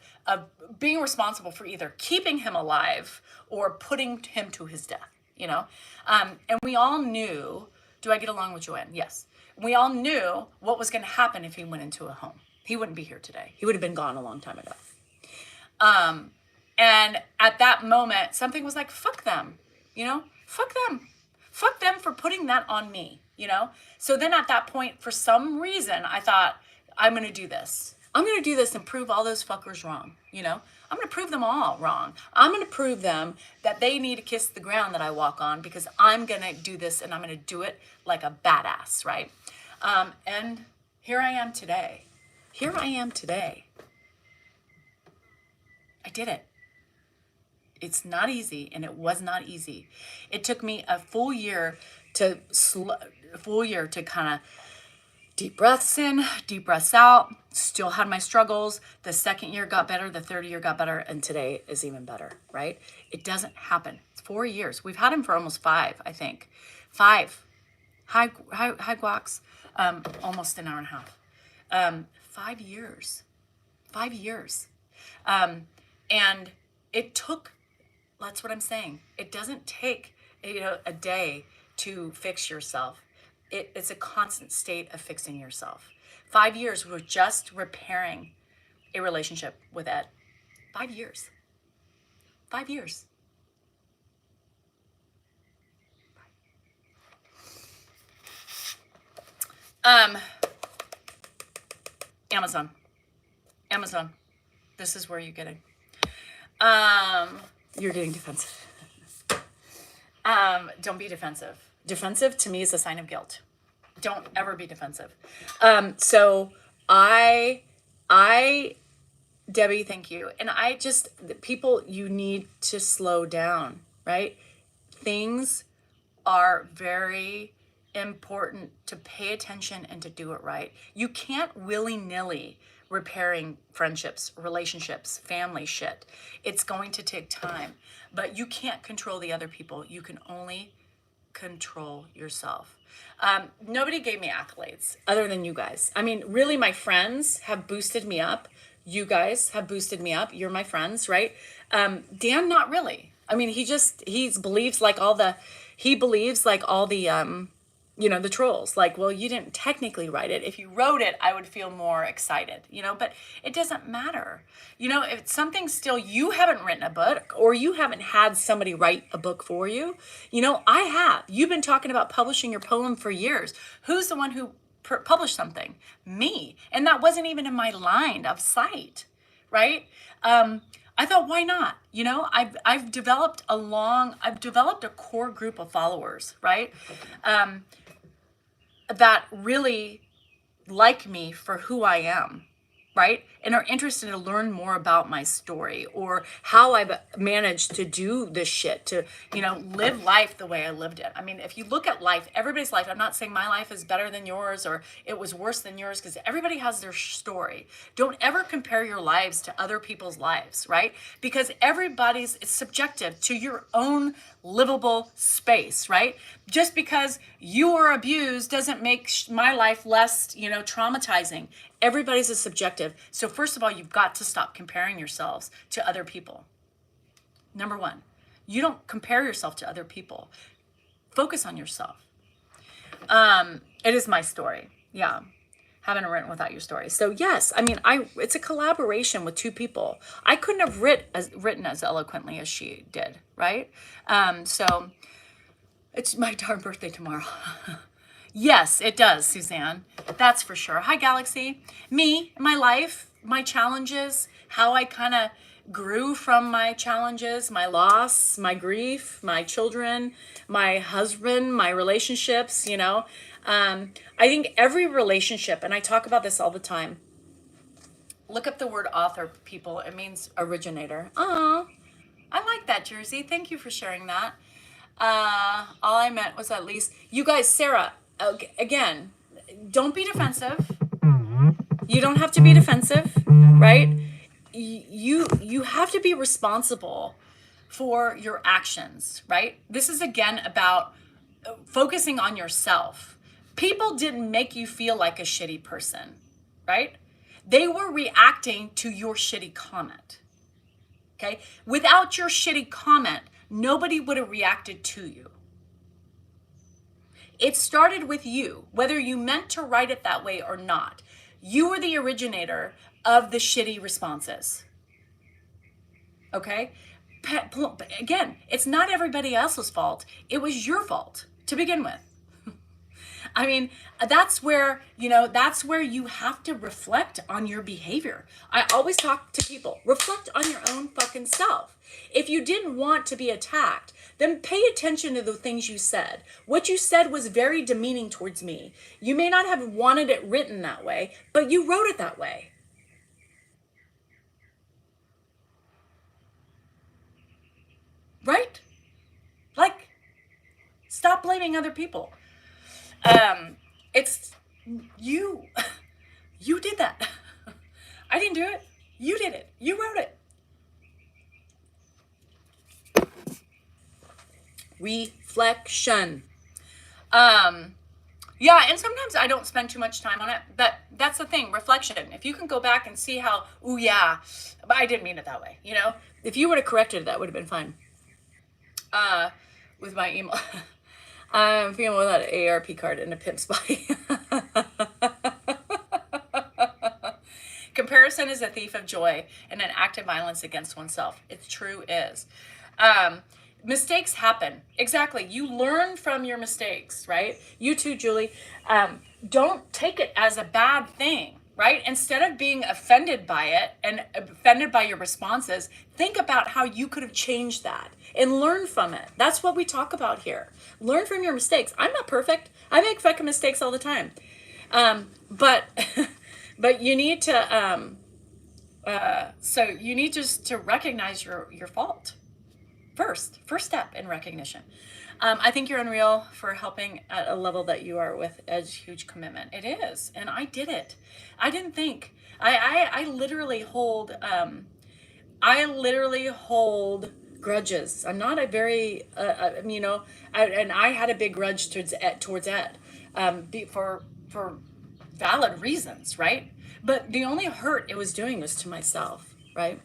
being responsible for either keeping him alive or putting him to his death, and we all knew. Do I get along with Joanne? Yes. We all knew what was going to happen if he went into a home. He wouldn't be here today. He would have been gone a long time ago. And at that moment, something was like, fuck them, fuck them. Fuck them for putting that on me, So then at that point, for some reason, I thought, I'm going to do this. I'm going to do this and prove all those fuckers wrong, I'm going to prove them all wrong. I'm going to prove them that they need to kiss the ground that I walk on, because I'm going to do this and I'm going to do it like a badass, right? And here I am today. I did it. It's not easy, and it was not easy. It took me a full year to kind of deep breaths in, deep breaths out. Still had my struggles. The second year got better. The third year got better. And today is even better, right? It doesn't happen. It's 4 years. We've had him for almost 5, I think. 5. Hi, Guax. Almost an hour and a half. 5 years. 5 years. And it took, that's what I'm saying. It doesn't take, a day to fix yourself. It's a constant state of fixing yourself. 5 years, we're just repairing a relationship with Ed. 5 years. 5 years. Amazon. This is where you're getting. You're getting defensive. Don't be defensive. Defensive to me is a sign of guilt. Don't ever be defensive. So I, Debbie, thank you. And the people, you need to slow down, right? Things are very important to pay attention and to do it right. You can't willy-nilly repairing friendships, relationships, family shit. It's going to take time, but you can't control the other people. You can only control yourself. Nobody gave me accolades other than you guys. I mean, really, my friends have boosted me up. You guys have boosted me up. You're my friends, right? Dan, not really. I mean, he believes like all the the trolls. Like, well, you didn't technically write it. If you wrote it, I would feel more excited, but it doesn't matter. If it's something still, you haven't written a book or you haven't had somebody write a book for you, I have. You've been talking about publishing your poem for years. Who's the one who published something? Me. And that wasn't even in my line of sight, right? I thought, why not? I've developed a core group of followers, right? That really like me for who I am, right? And are interested to learn more about my story or how I've managed to do this shit, to, live life the way I lived it. I mean, if you look at life, everybody's life, I'm not saying my life is better than yours or it was worse than yours, because everybody has their story. Don't ever compare your lives to other people's lives, right? Because it's subjective to your own livable space, right? Just because you were abused doesn't make my life less, traumatizing. Everybody's a subjective. So first of all, you've got to stop comparing yourselves to other people. Number one, you don't compare yourself to other people. Focus on yourself. It is my story. Yeah. Haven't written without your story. So yes, I mean, it's a collaboration with two people. I couldn't have written as eloquently as she did, right? So it's my darn birthday tomorrow. Yes, it does, Suzanne. That's for sure. Hi, Galaxy. Me, my life, my challenges, how I kind of grew from my challenges, my loss, my grief, my children, my husband, my relationships, I think every relationship, and I talk about this all the time. Look up the word author, people. It means originator. Oh, I like that, Jersey. Thank you for sharing that. All I meant was at least, you guys, Sarah, again, don't be defensive. You don't have to be defensive, right? You have to be responsible for your actions, right? This is again about focusing on yourself. People didn't make you feel like a shitty person, right? They were reacting to your shitty comment, okay? Without your shitty comment, nobody would have reacted to you. It started with you, whether you meant to write it that way or not. You were the originator of the shitty responses. Okay? Again, it's not everybody else's fault. It was your fault to begin with. I mean, that's where you have to reflect on your behavior. I always talk to people, reflect on your own fucking self. If you didn't want to be attacked, then pay attention to the things you said. What you said was very demeaning towards me. You may not have wanted it written that way, but you wrote it that way. Right? Like, stop blaming other people. It's you. You did that. I didn't do it. You did it. You wrote it. Reflection. Yeah, and sometimes I don't spend too much time on it, but that's the thing, reflection. If you can go back and see how, oh yeah, but I didn't mean it that way, you know? If you would have corrected it, that would have been fine. With my email. I'm feeling without an AARP card and a pimp's body. Comparison is a thief of joy and an act of violence against oneself. It true is. Mistakes happen. Exactly. You learn from your mistakes, right? You too, Julie. Don't take it as a bad thing, right? Instead of being offended by it and offended by your responses, think about how you could have changed that and learn from it. That's what we talk about here. Learn from your mistakes. I'm not perfect. I make fucking mistakes all the time. But you need to, so you need just to recognize your fault. First step in recognition. I think you're unreal for helping at a level that you are with a huge commitment. It is. And I did it. I didn't think. I literally hold, grudges. I'm not a very, and I had a big grudge towards Ed, for valid reasons, right? But the only hurt it was doing was to myself, right?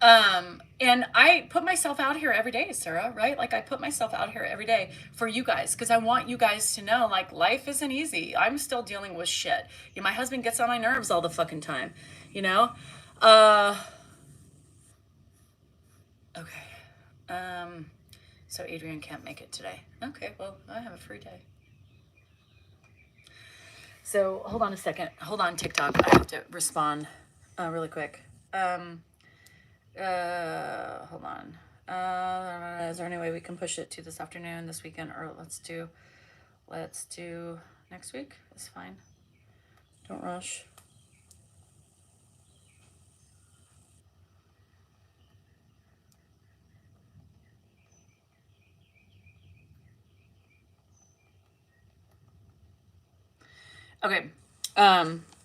And I put myself out here every day, Sarah, right? Like I put myself out here every day for you guys because I want you guys to know, like, life isn't easy. I'm still dealing with shit. You know, my husband gets on my nerves all the fucking time, you know? Okay. So Adrian can't make it today. Okay, well, I have a free day. So hold on a second. Hold on, TikTok. I have to respond really quick. Hold on. Is there any way we can push it to this afternoon, this weekend, or let's do next week? It's fine. Don't rush. Okay.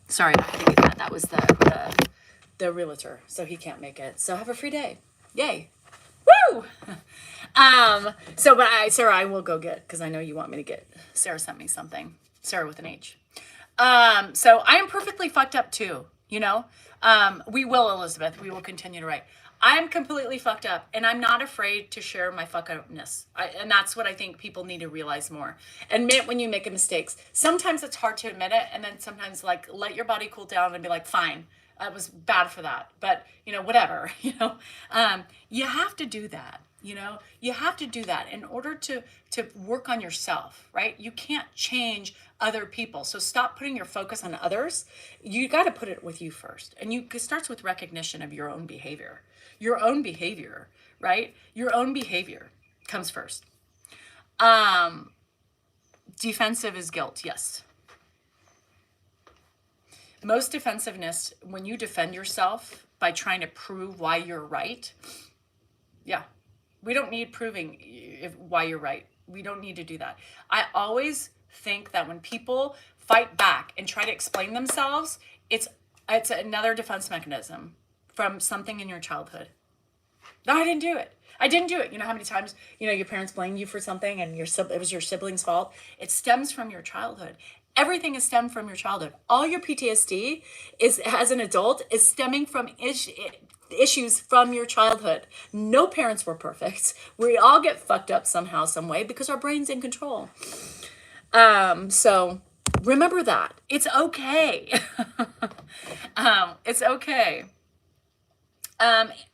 Sorry, I think that was the realtor, so he can't make it. So have a free day. Yay. Woo! Sarah, I will go get, because I know you want me to get. Sarah sent me something. Sarah with an H. So I am perfectly fucked up too, you know? We will, Elizabeth. We will continue to write. I'm completely fucked up, and I'm not afraid to share my fuck upness. And that's what I think people need to realize more. Admit when you make mistakes. Sometimes it's hard to admit it, and then sometimes, like, let your body cool down and be like, fine, I was bad for that, but, you know, whatever, you know. You have to do that, you know. You have to do that in order to work on yourself, right? You can't change other people. So stop putting your focus on others. You got to put it with you first. And it starts with recognition of your own behavior. Your own behavior, right? Your own behavior comes first. Defensive is guilt, yes. Most defensiveness, when you defend yourself by trying to prove why you're right, yeah, we don't need proving why you're right. We don't need to do that. I always think that when people fight back and try to explain themselves, it's another defense mechanism from something in your childhood. No, I didn't do it. I didn't do it. You know how many times, you know, your parents blamed you for something and it was your sibling's fault? It stems from your childhood. Everything is stemmed from your childhood. All your PTSD is, as an adult, is stemming from issues from your childhood. No parents were perfect. We all get fucked up somehow, some way, because our brain's in control. So remember that. It's okay. It's okay.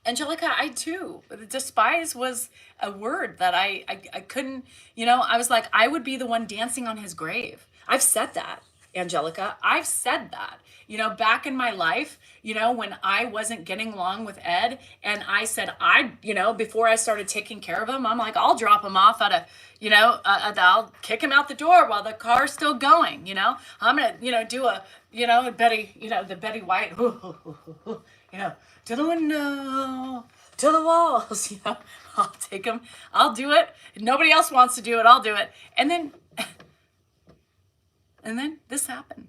Angelica, I too, despise was a word that I couldn't, I was like, I would be the one dancing on his grave. I've said that, Angelica. I've said that, back in my life, when I wasn't getting along with Ed, and I said, before I started taking care of him, I'm like, I'll drop him off at a, I'll kick him out the door while the car's still going, I'm going to, do a, Betty, the Betty White, to the window, to the walls, I'll take him, I'll do it. If nobody else wants to do it, I'll do it. And then this happened.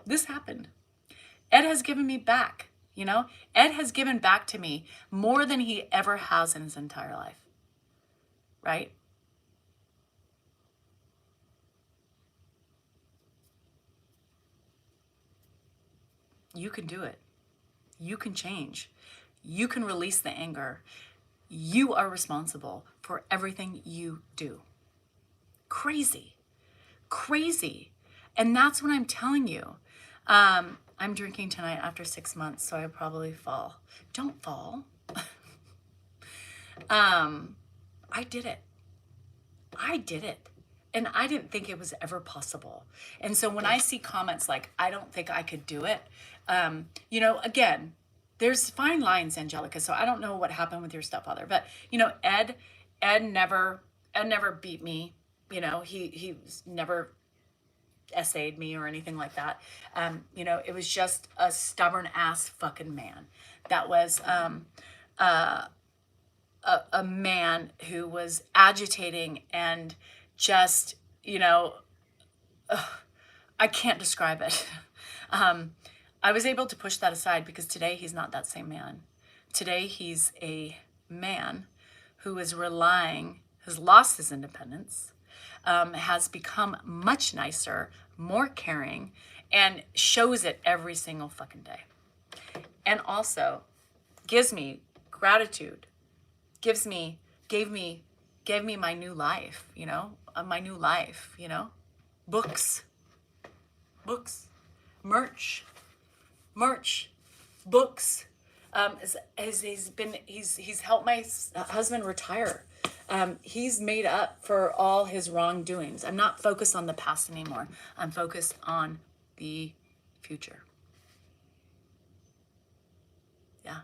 This happened. Ed has given me back, Ed has given back to me more than he ever has in his entire life, right? You can do it. You can change. You can release the anger. You are responsible for everything you do. Crazy. Crazy. And that's what I'm telling you. I'm drinking tonight after 6 months, so I probably fall. Don't fall. I did it. I did it. And I didn't think it was ever possible. And so when I see comments like, I don't think I could do it, again, there's fine lines, Angelica. So I don't know what happened with your stepfather, but Ed never beat me. He never essayed me or anything like that. It was just a stubborn ass fucking man. That was a man who was agitating and just, I can't describe it. I was able to push that aside because today he's not that same man. Today he's a man who is has lost his independence, has become much nicer, more caring, and shows it every single fucking day. And also gives me gratitude, gave me my new life, my new life, books, merch, books. He's helped my husband retire. He's made up for all his wrongdoings. I'm not focused on the past anymore. I'm focused on the future. Yeah.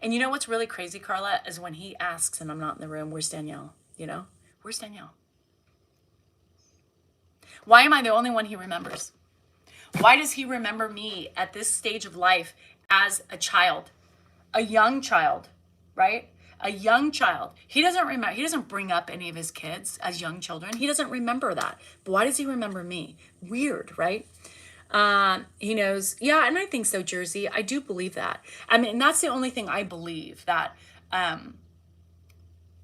And you know what's really crazy, Carla, is when he asks and I'm not in the room, where's Danielle? Where's Danielle? Why am I the only one he remembers? Why does he remember me at this stage of life as a child, a young child, right? A young child. He doesn't bring up any of his kids as young children. He doesn't remember that. But why does he remember me? Weird, right? He knows. Yeah, and I think so, Jersey. I do believe that. I mean, that's the only thing I believe, that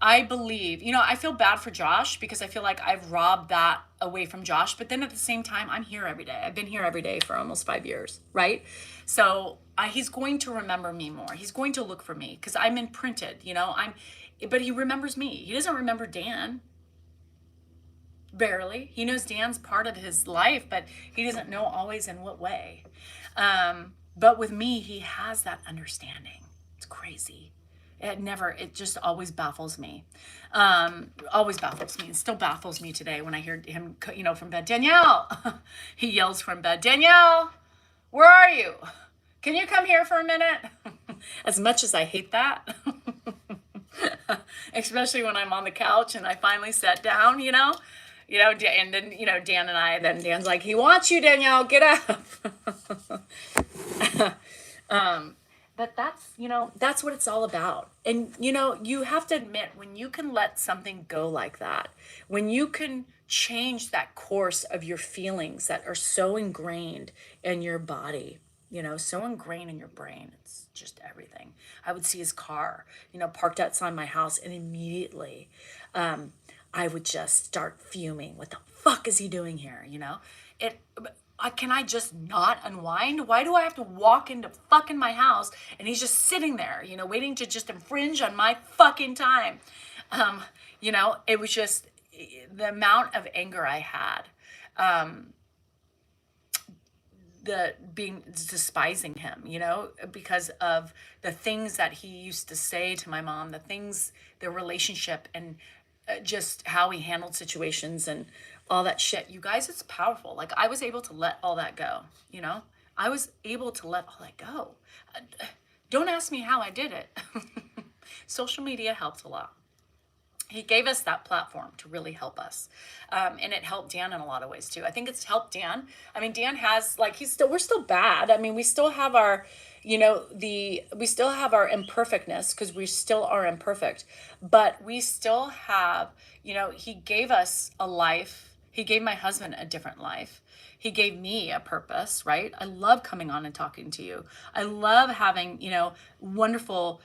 I believe, I feel bad for Josh because I feel like I've robbed that away from Josh. But then at the same time, I'm here every day. I've been here every day for almost 5 years, right? So he's going to remember me more. He's going to look for me because I'm imprinted, but he remembers me. He doesn't remember Dan. Barely. He knows Dan's part of his life, but he doesn't know always in what way. But with me, he has that understanding. It's crazy. It just always baffles me. Always baffles me. It still baffles me today when I hear him, from bed. Danielle! He yells from bed, Danielle, where are you? Can you come here for a minute? As much as I hate that, especially when I'm on the couch and I finally sat down, and then, Dan and I, then Dan's like, he wants you, Danielle, get up. But that's what it's all about. And, you have to admit, when you can let something go like that, when you can change that course of your feelings that are so ingrained in your body, so ingrained in your brain, it's just everything. I would see his car, parked outside my house, and immediately I would just start fuming. What the fuck is he doing here? can I just not unwind? Why do I have to walk into fucking my house and he's just sitting there, you know, waiting to just infringe on my fucking time? You know, it was just the amount of anger I had. The being despising him, you know, because of the things that he used to say to my mom, the relationship, and just how he handled situations and all that shit. You guys, it's powerful. Like, I was able to let all that go, you know? I was able to let all that go. Don't ask me how I did it. Social media helped a lot. He gave us that platform to really help us. And it helped Dan in a lot of ways too. I think it's helped Dan. I mean, Dan has, like, we're still bad. I mean, we still have our, you know, we still have our imperfectness, because we still are imperfect, but we still have, you know, he gave us a life. He gave my husband a different life. He gave me a purpose, right? I love coming on and talking to you. I love having, you know, wonderful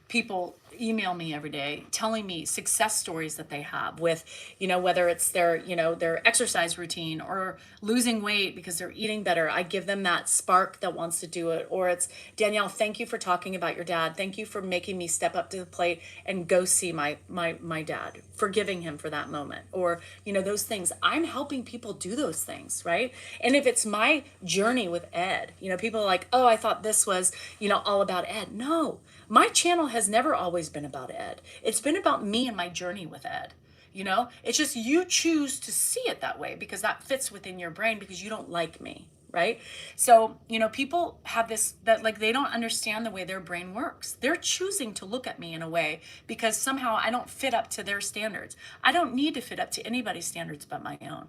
people email me every day telling me success stories that they have with, you know, whether it's their, you know, their exercise routine or losing weight because they're eating better. I give them that spark that wants to do it. Or it's, Danielle, thank you for talking about your dad. Thank you for making me step up to the plate and go see my dad, forgiving him for that moment. Or, you know, those things. I'm helping people do those things, right? And if it's my journey with Ed, you know, people are like, oh, I thought this was, you know, all about Ed. No, my channel has never always been about Ed. It's been about me and my journey with Ed. You know, it's just you choose to see it that way because that fits within your brain because you don't like me, right? So, you know, people have this, that like they don't understand the way their brain works. They're choosing to look at me in a way because somehow I don't fit up to their standards. I don't need to fit up to anybody's standards but my own.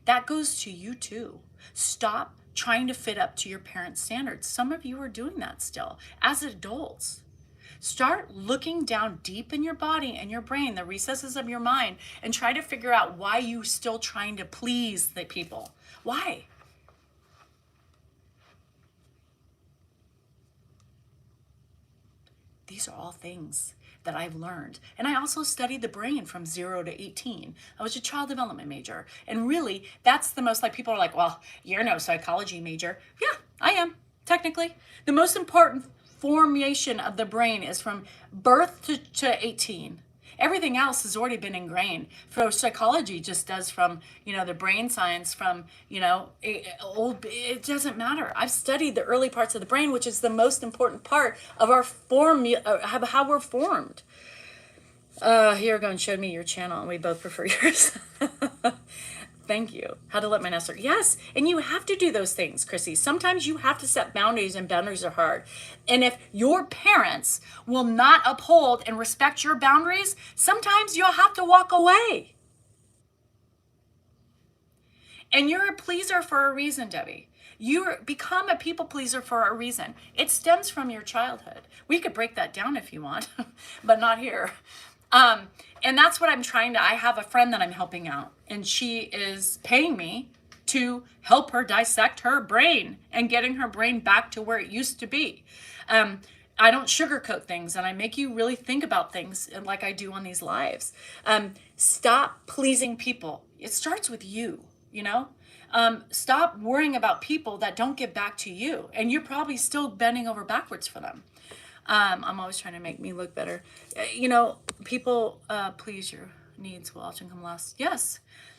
That goes to you too. Stop trying to fit up to your parents' standards. Some of you are doing that still as adults. Start looking down deep in your body and your brain, the recesses of your mind, and try to figure out why you're still trying to please the people. Why? These are all things that I've learned. And I also studied the brain from 0 to 18. I was a child development major. And really, that's the most, like, people are like, well, you're no psychology major. Yeah, I am, technically. The most important formation of the brain is from birth to 18. Everything else has already been ingrained. For psychology just does from, you know, the brain science from, you know, it doesn't matter. I've studied the early parts of the brain, which is the most important part of our how we're formed. Here, go and show me your channel, and we both prefer yours. Thank you. How to let my nest work. Yes, and you have to do those things, Chrissy. Sometimes you have to set boundaries, and boundaries are hard. And if your parents will not uphold and respect your boundaries, sometimes you'll have to walk away. And you're a pleaser for a reason, Debbie. You become a people pleaser for a reason. It stems from your childhood. We could break that down if you want, but not here. And that's what I'm trying to, I have a friend that I'm helping out, and she is paying me to help her dissect her brain and getting her brain back to where it used to be. I don't sugarcoat things, and I make you really think about things like I do on these lives. Stop pleasing people. It starts with you, you know? Stop worrying about people that don't get back to you, and you're probably still bending over backwards for them. I'm always trying to make me look better. You know, people please your needs will often come last. Yes.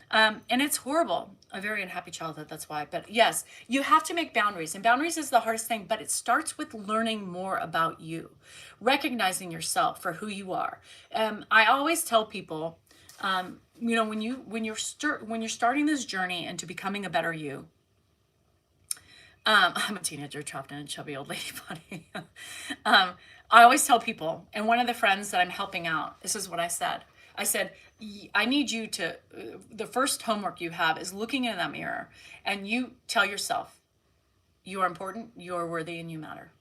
And it's horrible. A very unhappy childhood, that's why. But yes, you have to make boundaries. And boundaries is the hardest thing, but it starts with learning more about you, recognizing yourself for who you are. I always tell people, you know, when you're starting this journey into becoming a better you, I'm a teenager trapped in a chubby old lady body. I always tell people, and one of the friends that I'm helping out, this is what I said. I said, I need you to, the first homework you have is looking in that mirror and you tell yourself, you are important, you are worthy, and you matter.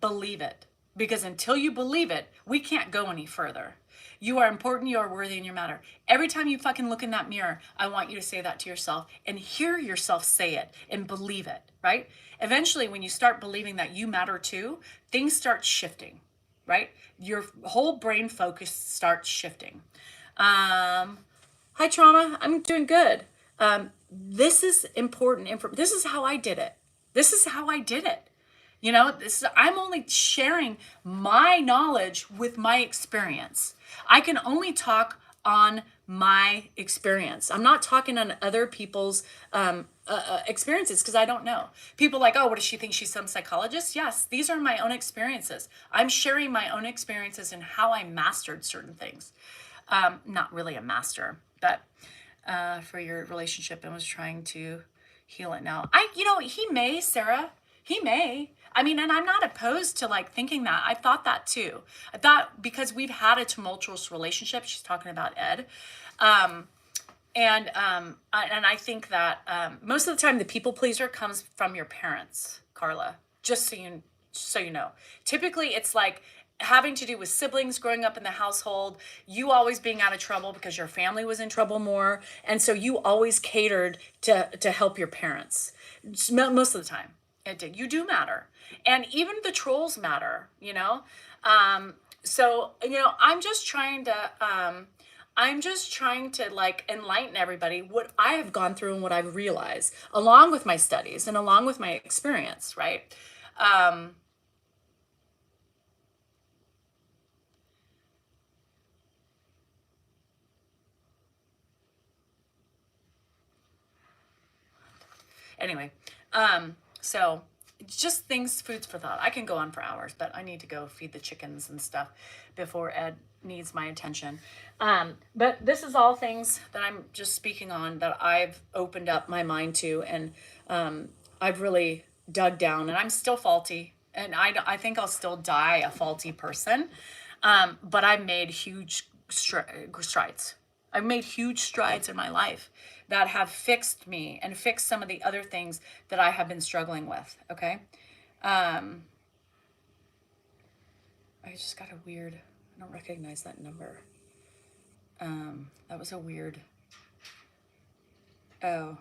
Believe it. Because until you believe it, we can't go any further. You are important, you are worthy, and you matter. Every time you fucking look in that mirror, I want you to say that to yourself and hear yourself say it and believe it, right? Eventually, when you start believing that you matter too, things start shifting, right? Your whole brain focus starts shifting. Hi, Trauma. I'm doing good. This is important. This is how I did it. This is how I did it. You know, I'm only sharing my knowledge with my experience. I can only talk on my experience. I'm not talking on other people's experiences because I don't know. People like, oh, what does she think? She's some psychologist? Yes, these are my own experiences. I'm sharing my own experiences and how I mastered certain things. Not really a master, but for your relationship and was trying to heal it now. He may, Sarah, he may. I mean, and I'm not opposed to like thinking that. I thought that too. I thought because we've had a tumultuous relationship, she's talking about Ed. I think that most of the time the people pleaser comes from your parents, Carla, just so you know. Typically it's like having to do with siblings growing up in the household, you always being out of trouble because your family was in trouble more. And so you always catered to help your parents. Most of the time it did. You do matter. And even the trolls matter, you know? I'm just trying to like enlighten everybody what I have gone through and what I've realized along with my studies and along with my experience, right? Anyway, so just things, foods for thought. I can go on for hours, but I need to go feed the chickens and stuff before Ed needs my attention. But this is all things that I'm just speaking on that I've opened up my mind to, and I've really dug down, and I'm still faulty, and I think I'll still die a faulty person. But I've made huge strides. I've made huge strides in my life that have fixed me and fixed some of the other things that I have been struggling with. Okay. I just got I don't recognize that number. That was a weird. Oh.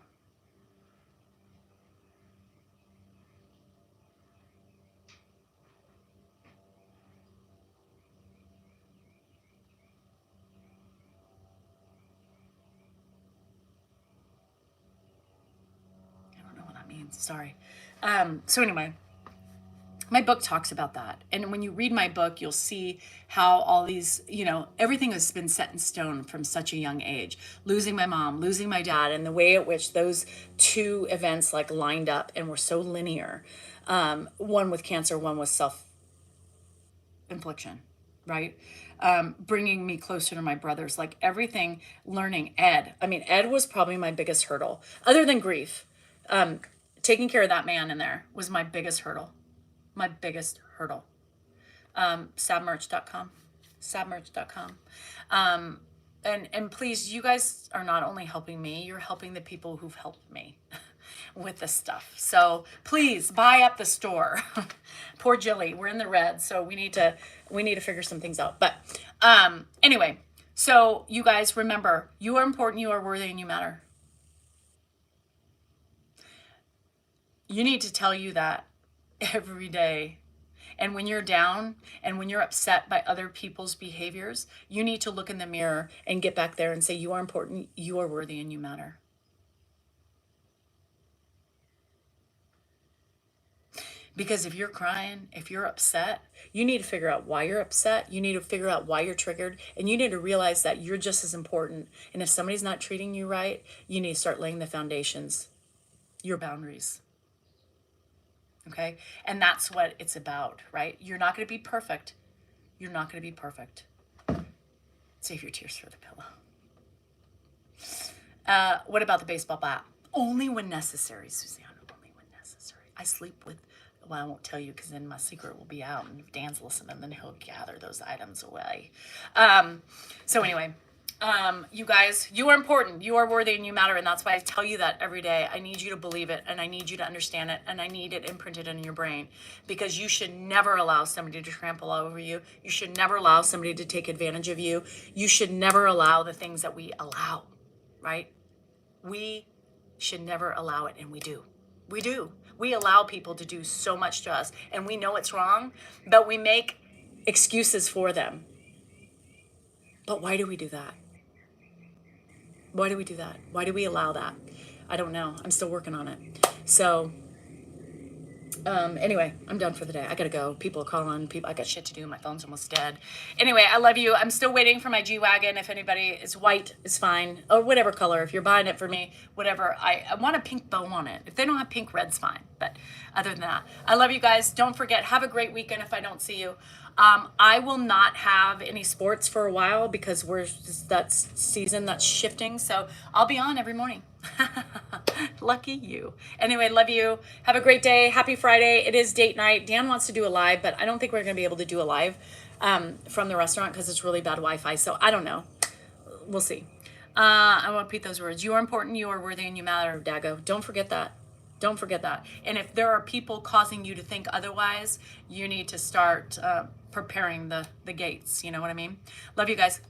Sorry. So anyway, my book talks about that. And when you read my book, you'll see how all these, everything has been set in stone from such a young age. Losing my mom, losing my dad, and the way at which those two events like lined up and were so linear. One with cancer, one with self-infliction, right? Bringing me closer to my brothers, like everything, learning Ed. I mean, Ed was probably my biggest hurdle, other than grief. Taking care of that man in there was my biggest hurdle. My biggest hurdle. Sabmerch.com. And please, you guys are not only helping me, you're helping the people who've helped me with this stuff. So please buy up the store. Poor Jilly, we're in the red, so we need to figure some things out. But anyway, so you guys remember, you are important, you are worthy, and you matter. You need to tell you that every day. And when you're down and when you're upset by other people's behaviors, you need to look in the mirror and get back there and say, you are important, you are worthy, and you matter. Because if you're crying, if you're upset, you need to figure out why you're upset. You need to figure out why you're triggered. And you need to realize that you're just as important. And if somebody's not treating you right, you need to start laying the foundations, your boundaries. Okay? And that's what it's about, right? You're not going to be perfect. You're not going to be perfect. Save your tears for the pillow. What about the baseball bat? Only when necessary, Suzanne. Only when necessary. I sleep with, well, I won't tell you because then my secret will be out. And if Dan's listening, then he'll gather those items away. So anyway. You guys, you are important, you are worthy, and you matter. And that's why I tell you that every day. I need you to believe it, and I need you to understand it, and I need it imprinted in your brain, because you should never allow somebody to trample over you. You should never allow somebody to take advantage of you. You should never allow the things that we allow, right? We should never allow it, and we do. We do. We allow people to do so much to us, and we know it's wrong, but we make excuses for them. But why do we do that? Why do we do that? Why do we allow that? I don't know. I'm still working on it. So anyway, I'm done for the day. I gotta go. People are calling. I got shit to do. My phone's almost dead. Anyway, I love you. I'm still waiting for my G-Wagon. If anybody is white, it's fine. Or whatever color. If you're buying it for me, whatever. I want a pink bow on it. If they don't have pink, red's fine. But other than that, I love you guys. Don't forget, have a great weekend if I don't see you. I will not have any sports for a while because that season that's shifting. So I'll be on every morning. Lucky you. Anyway, love you. Have a great day. Happy Friday. It is date night. Dan wants to do a live, but I don't think we're going to be able to do a live from the restaurant because it's really bad Wi-Fi. So I don't know. We'll see. I want to repeat those words. You are important. You are worthy, and you matter, Dago. Don't forget that. Don't forget that. And if there are people causing you to think otherwise, you need to start preparing the gates. You know what I mean? Love you guys.